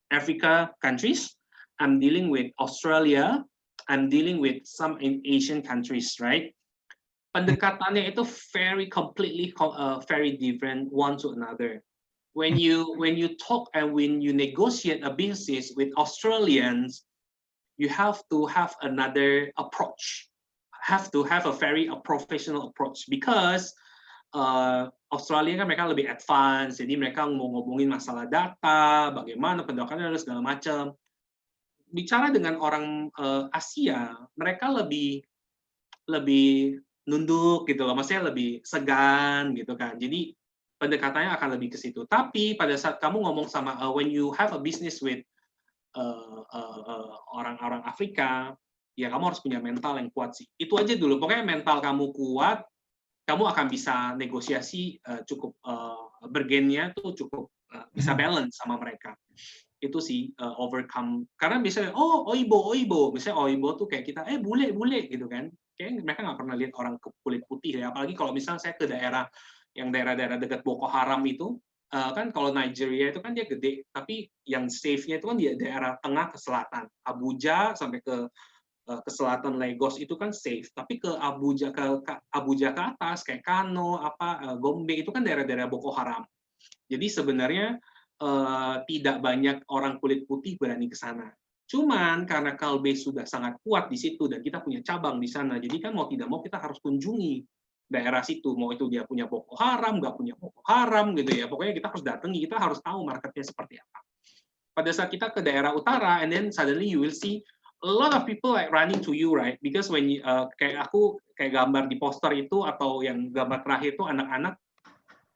Africa countries, I'm dealing with Australia, I'm dealing with some Asian countries, right? Pendekatannya itu completely very different one to another. When you talk and when you negotiate a business with Australians, you have to have another approach. Have to have a very professional approach because Australia kan mereka lebih advance, jadi mereka mau ngomongin masalah data, bagaimana pendekatannya dan segala macam. Bicara dengan orang Asia, mereka lebih nunduk gitu loh, maksudnya lebih segan gitu kan. Jadi pendekatannya akan lebih ke situ. Tapi pada saat kamu ngomong sama when you have a business with orang-orang Afrika, ya kamu harus punya mental yang kuat sih. Itu aja dulu. Pokoknya mental kamu kuat, kamu akan bisa negosiasi cukup bergennya tuh cukup bisa balance sama mereka. Itu sih overcome. Karena biasanya oibo, misalnya oibo tuh kayak kita bule gitu kan. Kayak mereka nggak pernah lihat orang kulit putih ya. Apalagi kalau misalnya saya ke daerah yang daerah-daerah dekat Boko Haram itu, kan kalau Nigeria itu kan dia gede, tapi yang safe-nya itu kan di daerah tengah ke selatan, Abuja sampai ke selatan Lagos itu kan safe, tapi ke Abuja ke atas kayak Kano, Gombe itu kan daerah-daerah Boko Haram. Jadi sebenarnya tidak banyak orang kulit putih berani ke sana. Cuman karena Kalbe sudah sangat kuat di situ dan kita punya cabang di sana, jadi kan mau tidak mau kita harus kunjungi daerah situ, mau itu dia punya Boko Haram, nggak punya Boko Haram gitu ya, pokoknya kita harus datangi, kita harus tahu marketnya seperti apa. Pada saat kita ke daerah utara, and then suddenly you will see a lot of people like running to you, right? Because when you, kayak gambar di poster itu atau yang gambar terakhir itu anak-anak,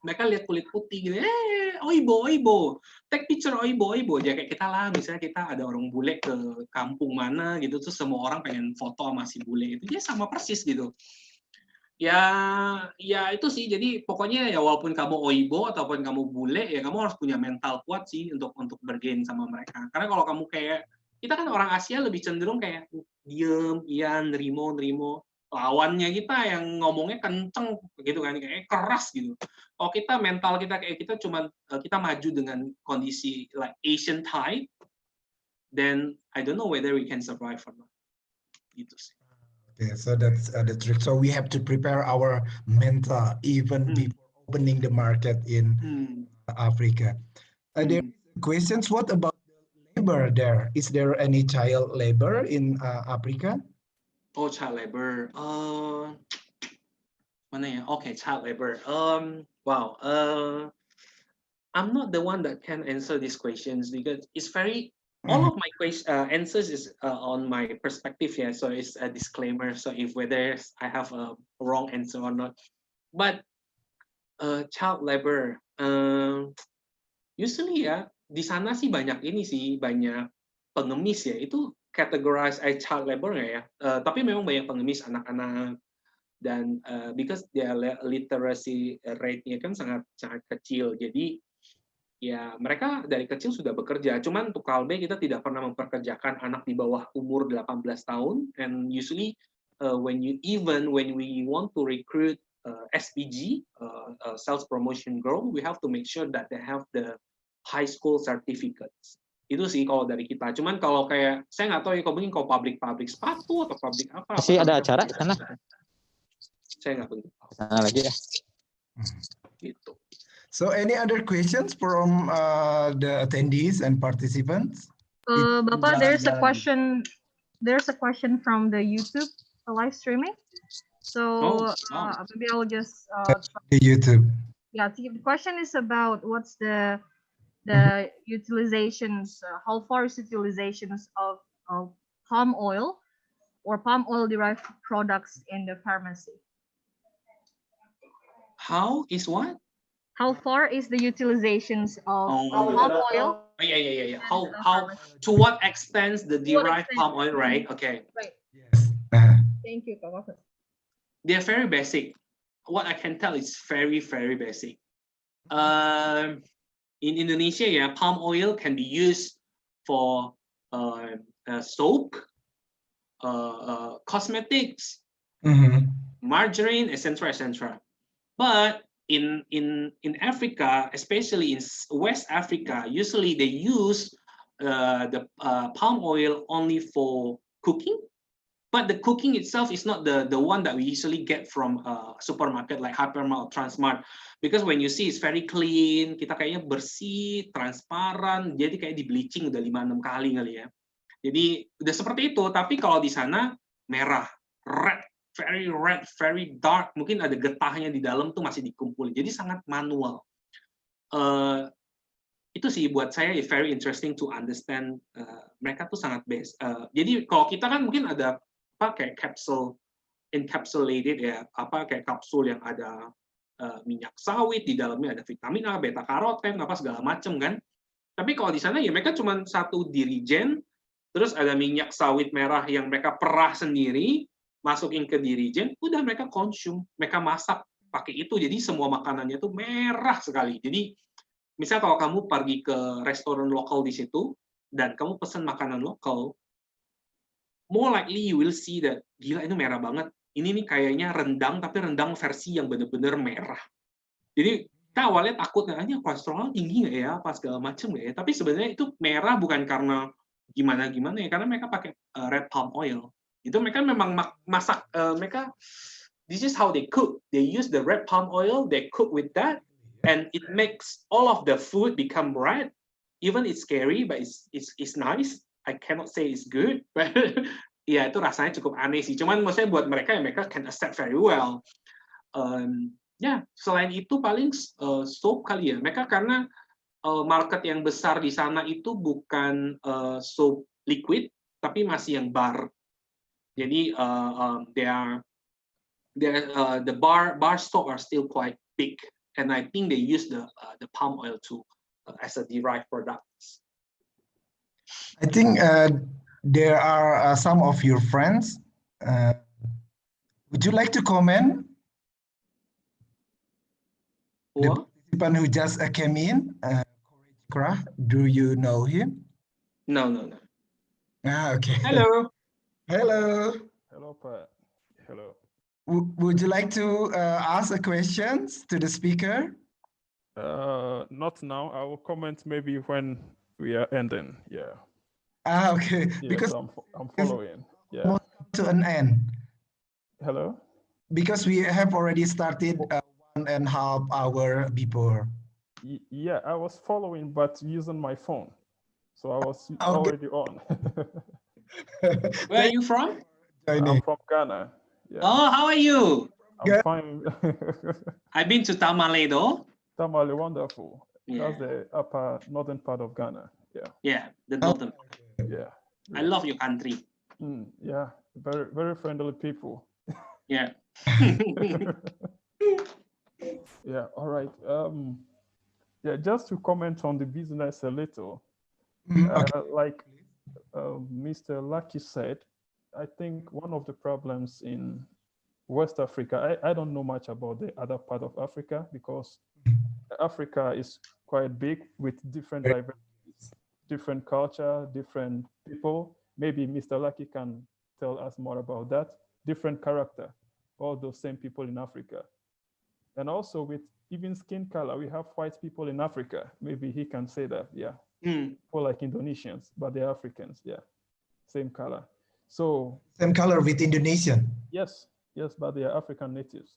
mereka lihat kulit putih gitu, oibo, take picture oibo. Ya kayak kita lah, misalnya kita ada orang bule ke kampung mana gitu, terus semua orang pengen foto sama si bule itu, dia sama persis gitu. Ya itu sih, jadi pokoknya ya walaupun kamu oibo ataupun kamu bule, ya kamu harus punya mental kuat sih untuk bergain sama mereka. Karena kalau kamu kayak, kita kan orang Asia lebih cenderung kayak diem, iya, nerimo. Lawannya kita yang ngomongnya kenceng gitu kan, kayak keras gitu. Kalau kita mental kita kayak kita cuman kita maju dengan kondisi like Asian type, then I don't know whether we can survive or not. Gitu sih. Okay, so that's the trick. So we have to prepare our mental even before opening the market in Africa. There are questions. What about labor there? Is there any child labor in Africa? Oh, child labor. Mana ya? Okay, child labor. Wow. I'm not the one that can answer these questions because it's very. All of my answers is on my perspective, yeah. So it's a disclaimer. So if whether I have a wrong answer or not, but child labor. Usually ya di sana sih banyak pengemis ya. Itu categorize as child labor nggak ya? Tapi memang banyak pengemis anak-anak dan because their literacy rate-nya kan sangat kecil. Jadi ya mereka dari kecil sudah bekerja. Cuman untuk Kalbe kita tidak pernah memperkerjakan anak di bawah umur 18 tahun. And usually when we want to recruit SPG, sales promotion girl, we have to make sure that they have the high school certificates. Itu sih kalau dari kita. Cuman kalau kayak saya nggak tahu ya, kalau pabrik sepatu atau pabrik apa. Masih ada acara di sana? Saya nggak begitu. Sana lagi ya. Gitu. So any other questions from the attendees and participants? Bapak, there's a question. There's a question from the YouTube live streaming. So maybe I'll just the YouTube. Yeah, the question is about what's the utilizations, how far is utilizations of palm oil or palm oil derived products in the pharmacy? How is what? How far is the utilizations of palm oil? Oh, yeah. How to what extent the derived palm oil, right? Okay. Right. Yes. Thank you, Pak. They're very basic. What I can tell is very, very basic. In Indonesia, yeah, palm oil can be used for soap, cosmetics, margarine, etc., etc. But in Africa, especially in West Africa, usually they use the palm oil only for cooking. But the cooking itself is not the one that we usually get from a supermarket like Hypermart or Transmart. Because when you see it's very clean, kita kayaknya bersih, transparan, jadi kayak di bleaching udah 5-6 kali kali ya. Jadi udah seperti itu, tapi kalau di sana merah, red, very dark, mungkin ada getahnya di dalam tuh masih dikumpulin. Jadi sangat manual. Itu sih buat saya is very interesting to understand. Mereka tuh sangat best. Jadi kalau kita kan mungkin ada kayak capsule encapsulated ya, kayak kapsul yang ada minyak sawit di dalamnya, ada vitamin A, beta karoten, apa segala macam kan. Tapi kalau di sana ya mereka cuma satu dirigen, terus ada minyak sawit merah yang mereka perah sendiri, masukin ke dirigen, udah mereka konsum, mereka masak pakai itu. Jadi semua makanannya tuh merah sekali. Jadi misalnya kalau kamu pergi ke restoran lokal di situ dan kamu pesan makanan lokal, more likely you will see that gila ini merah banget. Ini nih kayaknya rendang, tapi rendang versi yang benar-benar merah. Jadi kita awalnya takut nanya kolesterol tinggi nggak ya, apa segala macam nggak ya. Tapi sebenarnya itu merah bukan karena gimana ya, karena mereka pakai red palm oil. Itu mereka memang masak, mereka this is how they cook. They use the red palm oil, they cook with that, and it makes all of the food become red. Even it's scary, but it's nice. I cannot say it's good, but ya itu rasanya cukup aneh sih. Cuman maksudnya buat mereka can accept very well. Ya, selain itu paling soap kali ya. Mereka karena market yang besar di sana itu bukan soap liquid, tapi masih yang bar. Jadi the bar soap are still quite big, and I think they use the palm oil too as a derived product. I think there are some of your friends. Would you like to comment? The participant who just came in, do you know him? No. Ah, okay. Hello. Hello. Hello, Pat. Hello. Would you like to ask a questions to the speaker? Not now. I will comment maybe when we are ending. Yeah. Ah, okay. Yeah, because so I'm following. Yeah. To an end. Hello. Because we have already started 1.5 hours before. Yeah, I was following, but using my phone, so I was already on. Where are you from? I'm from Ghana. Yeah. Oh, how are you? I'm fine. I've been to Tamale though. Tamale, wonderful. Yeah. That's the upper northern part of Ghana. Yeah. Yeah, the northern. Yeah. I love your country. Yeah, very, very friendly people. Yeah. Yeah, all right. Yeah, just to comment on the business a little, like Mr. Lucky said, I think one of the problems in West Africa, I don't know much about the other part of Africa because Africa is quite big with different diversities, different culture, different people. Maybe Mr. Lucky can tell us more about that. Different character, all those same people in Africa. And also with even skin color, we have white people in Africa. Maybe he can say that, yeah. People like Indonesians, but they're Africans, yeah. Same color. So same color with Indonesian. Yes, but they are African natives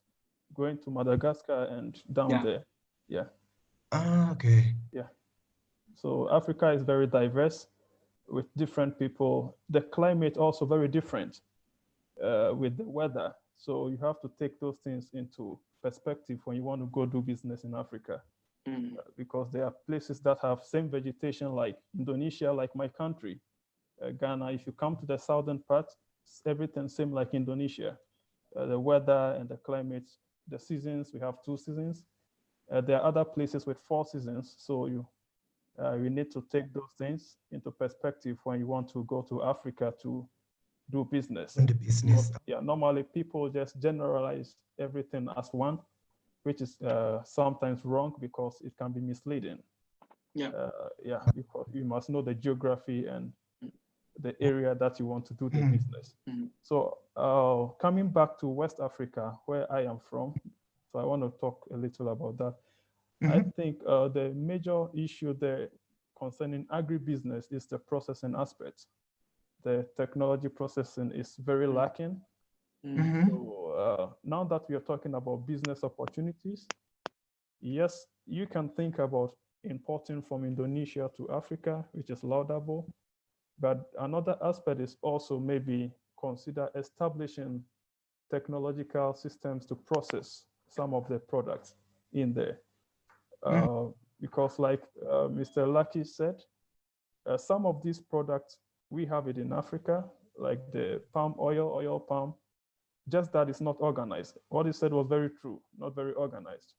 going to Madagascar and down there. Yeah. Ah, okay. Yeah. So Africa is very diverse with different people. The climate also very different with the weather. So you have to take those things into perspective when you want to go do business in Africa. Because there are places that have same vegetation like Indonesia, like my country, Ghana. If you come to the southern part, everything same like Indonesia. The weather and the climate, the seasons, we have 2 seasons. There are other places with 4 seasons. So you need to take those things into perspective when you want to go to Africa to do business. Yeah, normally people just generalize everything as one, which is sometimes wrong because it can be misleading. Yeah, because you must know the geography and the area that you want to do the business. So coming back to West Africa, where I am from, so I want to talk a little about that. I think the major issue there concerning agribusiness is the processing aspect. The technology processing is very lacking. So now that we are talking about business opportunities, yes, you can think about importing from Indonesia to Africa, which is laudable. But another aspect is also maybe consider establishing technological systems to process some of the products in there. Because like Mr. Lucky said, some of these products, we have it in Africa, like the palm oil palm, just that it's not organized. What he said was very true, not very organized.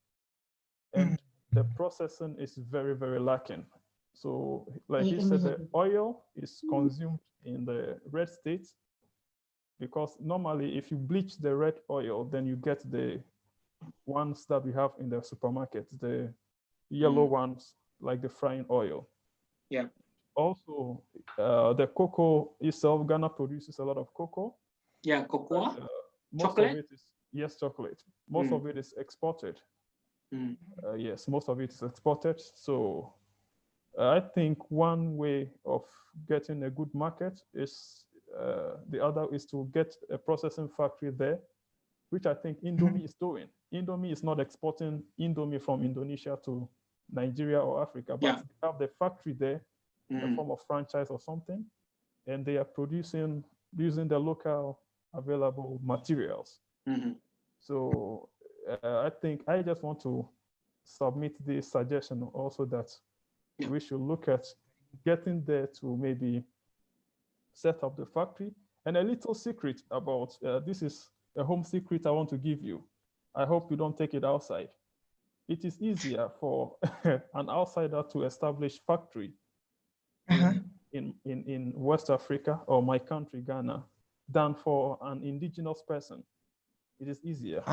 And the processing is very, very lacking. So like he said, the oil is consumed in the red states because normally if you bleach the red oil, then you get the ones that we have in the supermarket, the yellow ones, like the frying oil. Yeah. Also, the cocoa itself, Ghana produces a lot of cocoa. Yeah, cocoa. Most chocolate? of it is, yes, chocolate. Most of it is exported. Yes, most of it is exported. So I think one way of getting a good market is the other is to get a processing factory there, which I think Indomie is doing. Indomie is not exporting Indomie from Indonesia to Nigeria or Africa, but they have the factory there in the form of franchise or something, and they are producing using the local available materials. So I think I just want to submit the suggestion also that we should look at getting there to maybe set up the factory. And a little secret about this is a home secret I want to give you. I hope you don't take it outside. It is easier for an outsider to establish factory in West Africa or my country, Ghana, than for an indigenous person. It is easier.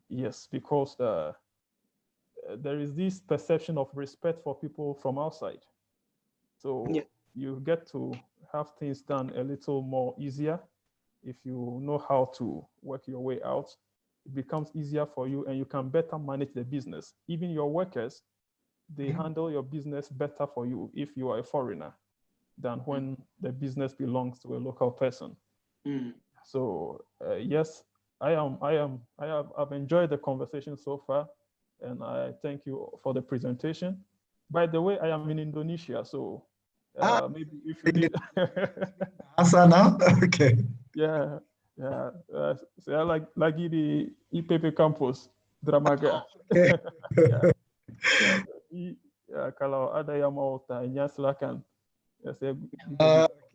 Yes, because there is this perception of respect for people from outside. So you get to have things done a little more easier. If you know how to work your way out, it becomes easier for you and you can better manage the business. Even your workers, they handle your business better for you if you are a foreigner than when the business belongs to a local person. So yes, I've enjoyed the conversation so far, and I thank you for the presentation. By the way, I am in Indonesia, so maybe if you need Asana, okay. Yeah. Saya lagi di IPB kampus Dramaga. Kalau ada yang mau tanya silakan. Saya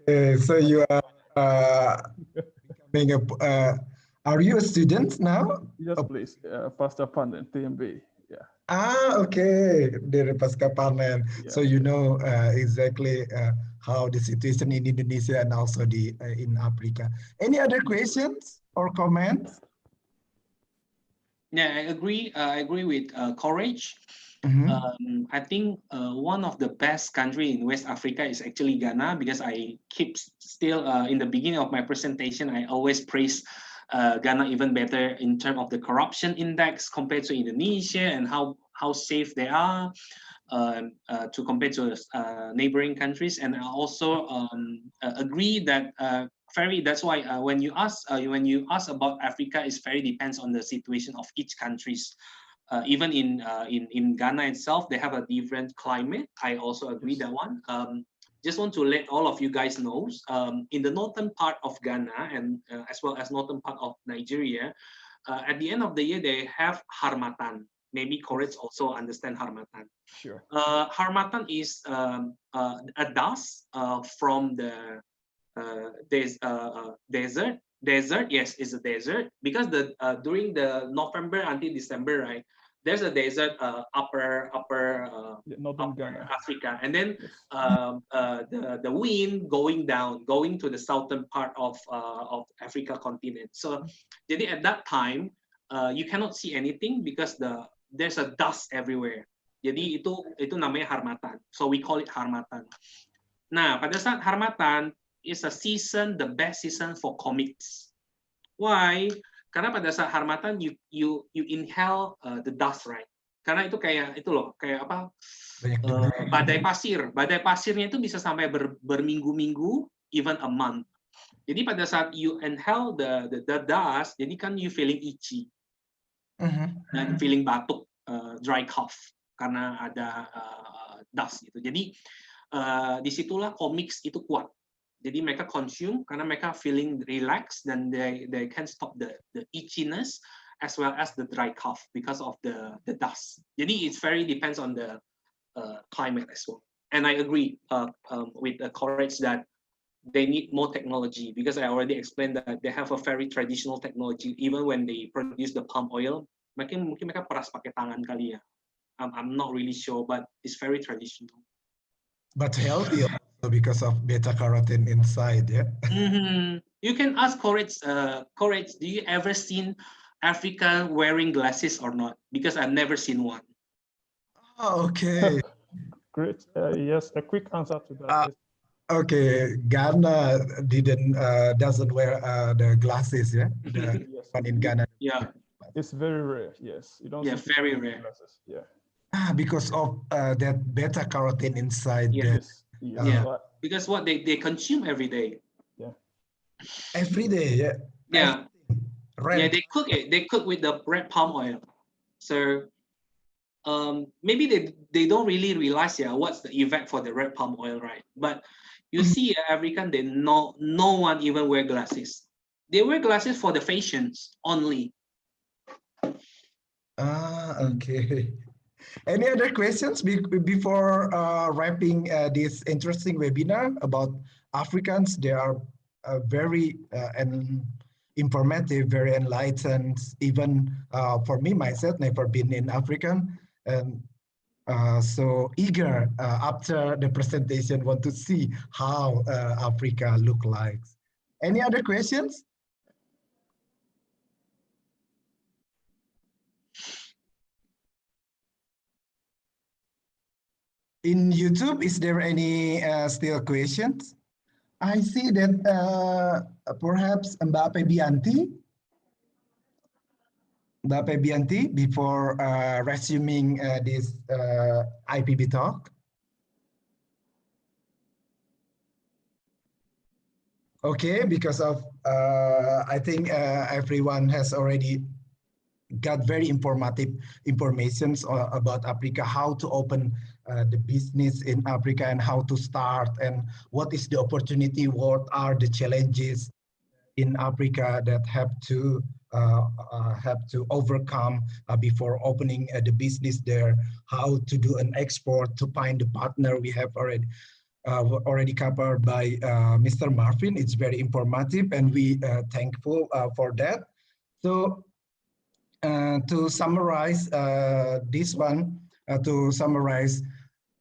okay, so you are becoming are you a student now? Yes, please. Pasca Panen, TMB. Yeah. Okay. Dari pasca panen. So you know exactly how the situation in Indonesia and also in Africa. Any other questions or comments? Yeah, I agree. I agree with Courage. I think one of the best country in West Africa is actually Ghana, because I keep still in the beginning of my presentation, I always praise Ghana even better in terms of the corruption index compared to Indonesia and how safe they are to compare to neighboring countries. And I also agree that that's why when you ask about Africa, it very depends on the situation of each countries. Even in Ghana itself, they have a different climate. I also agree that one. Just want to let all of you guys know, in the northern part of Ghana and as well as northern part of Nigeria, at the end of the year, they have Harmattan. Maybe Courage also understand Harmattan. Sure. Harmattan is a dust from the desert. Yes, it's a desert, because during the November until December, right? There's a desert upper Ghana. Africa, and then the wind going to the southern part of Africa continent. So, jadi at that time you cannot see anything because there's a dust everywhere. Jadi itu namanya Harmattan. So we call it Harmattan. Nah, pada saat Harmattan is a season, the best season for comics. Why? Karena pada saat Harmattan you inhale the dust, right? Karena itu kayak apa? Badai pasir. Badai pasirnya itu bisa sampai berminggu-minggu, even a month. Jadi pada saat you inhale the dust, jadi kan you feeling itchy dan feeling batuk, dry cough karena ada dust gitu. Jadi disitulah comics itu kuat. Jadi mereka consume karena mereka feeling relaxed dan they can stop the itchiness as well as the dry cough because of the dust. Jadi it's very depends on the climate as well. And I agree with Courage that they need more technology, because I already explained that they have a very traditional technology. Even when they produce the palm oil, mungkin mereka peras pakai tangan kali ya. I'm not really sure, but it's very traditional. But healthy also because of beta carotene inside, yeah. You can ask Courage. Courage, do you ever seen Africa wearing glasses or not? Because I've never seen one. Oh, okay. Great. Yes, a quick answer to that. Okay, Ghana doesn't wear the glasses, yeah. The one in Ghana. Yeah. It's very rare. Yes, you don't. Yeah, see very people with rare. glasses. Yeah. Because of that beta carotene inside the Yes. Yes. Yeah, because what they consume every day. Yeah. Every day. Yeah. Yeah. Red. Yeah, they cook it. They cook with the red palm oil. So maybe they don't really realize what's the effect for the red palm oil, right? But you see African, they no one even wear glasses. They wear glasses for the fashions only. Okay. Any other questions before wrapping this interesting webinar about Africans? They are very informative, very enlightened. Even for me myself, never been in African, and so eager after the presentation, want to see how Africa look like. Any other questions? In YouTube, is there any still questions? I see that perhaps Mbak Febianti, before resuming this IPB talk. Okay, because of, I think everyone has already got very informative information about Africa, how to open the business in Africa and how to start and what is the opportunity, what are the challenges in Africa that have to overcome before opening the business there, how to do an export, to find the partner. We have already covered by Mr. Marvin. It's very informative and we thankful for that. So to summarize this one,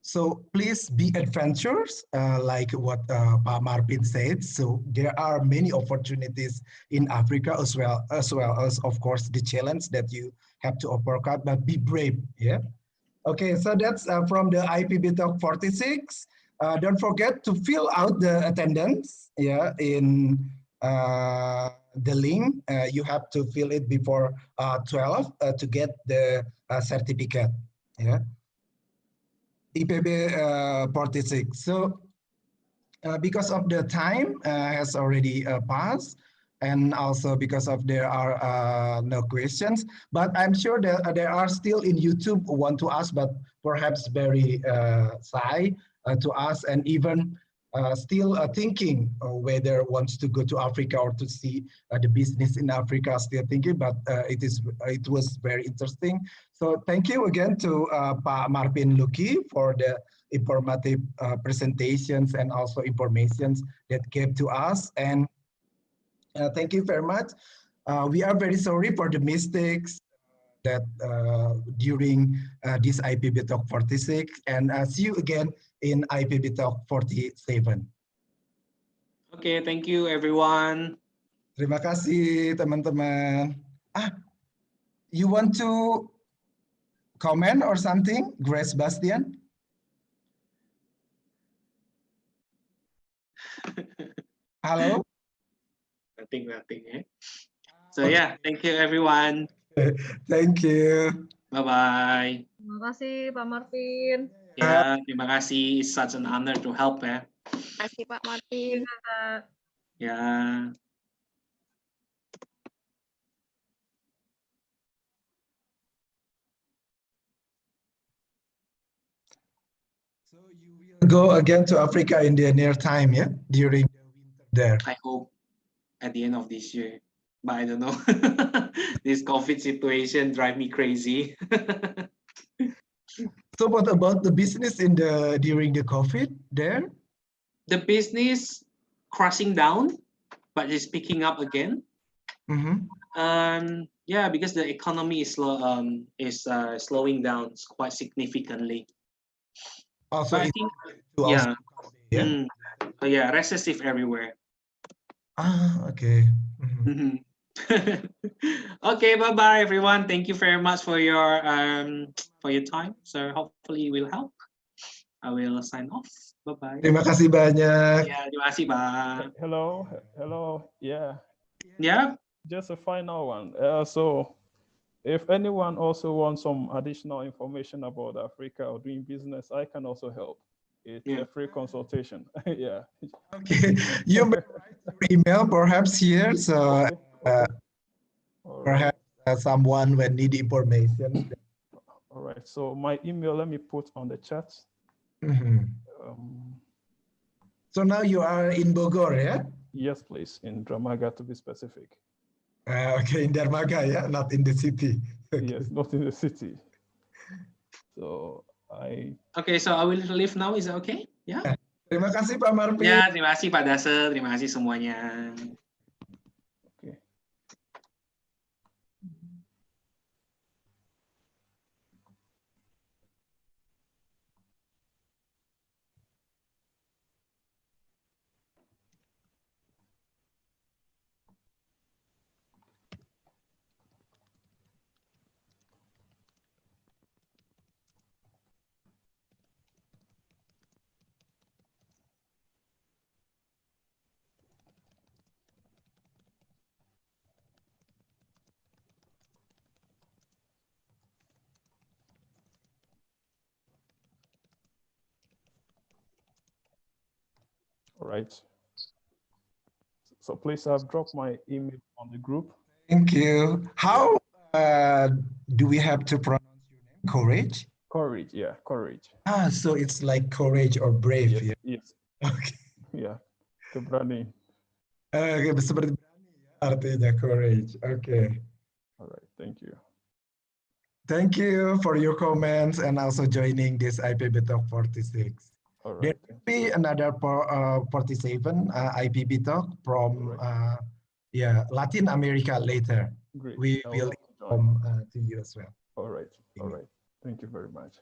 so please be adventurous, like what Pak Marvin said. So there are many opportunities in Africa as well as of course the challenge that you have to overcome, but be brave. Yeah. Okay, so that's from the IPB Talk 46. Don't forget to fill out the attendance. Yeah, in the link. You have to fill it before 12 to get the certificate. Yeah. IPB 46. So because of the time has already passed, and also because of there are no questions, but I'm sure that there are still in YouTube who want to ask, but perhaps very shy to ask, and even still thinking whether wants to go to Africa or to see the business in Africa, still thinking, but it was very interesting. So thank you again to Pak Marvin Luki for the informative presentations and also informations that came to us. And thank you very much. We are very sorry for the mistakes that during this IPB Talk 46, and see you again in IPB Talk 47. Okay, thank you everyone. Terima kasih teman-teman. You want to comment or something, Grace Bastian? Hello? Nothing. Eh? So okay. Yeah, thank you everyone. Thank you. Bye-bye. Terima kasih Pak Marvin. Ya, terima kasih. It's such an honor to help ya. Terima kasih Pak Marvin. Ya. So you will go again to Africa in the near time, yeah? During the winter there. I hope at the end of this year, but I don't know. This COVID situation drive me crazy. So what about the business during the COVID there? The business crashing down, but it's picking up again. Yeah, because the economy is slowing down quite significantly. Also, but I think yeah, recessive everywhere. Okay. Okay, bye everyone. Thank you very much for your time. So hopefully we'll help. I will sign off. Bye. Terima kasih banyak. Ya, terima kasih, Pak. Hello. Yeah. Yeah. Just a final one. So If anyone also wants some additional information about Africa or doing business, I can also help. It's a free consultation. Yeah. Okay, you may write your email perhaps here, so perhaps someone will need information. All right, so my email, let me put on the chat. So now you are in Bogor, yeah? Yes, please, in Dramaga to be specific. Okay, in Dermaga, yeah, not in the city. Okay. Yes, not in the city. So Okay, so I will leave now. Is that okay? Yeah. Terima kasih Pak Marvin. Ya, terima kasih Pak Dase, terima kasih semuanya. Okay. All right. So please, I've dropped my email on the group. Thank you. How do we have to pronounce your name? Courage? Courage, yeah, courage. Ah, so it's like courage or brave. Yes, Yeah. yes. Okay. Yeah, keberani. Seperti berani ya artinya courage. Okay. All right, thank you. Thank you for your comments and also joining this IPB Talk 46. All right. There will be another 47 IPB Talk from Latin America later. Great. We will inform to you as well. All right. All right. Thank you very much.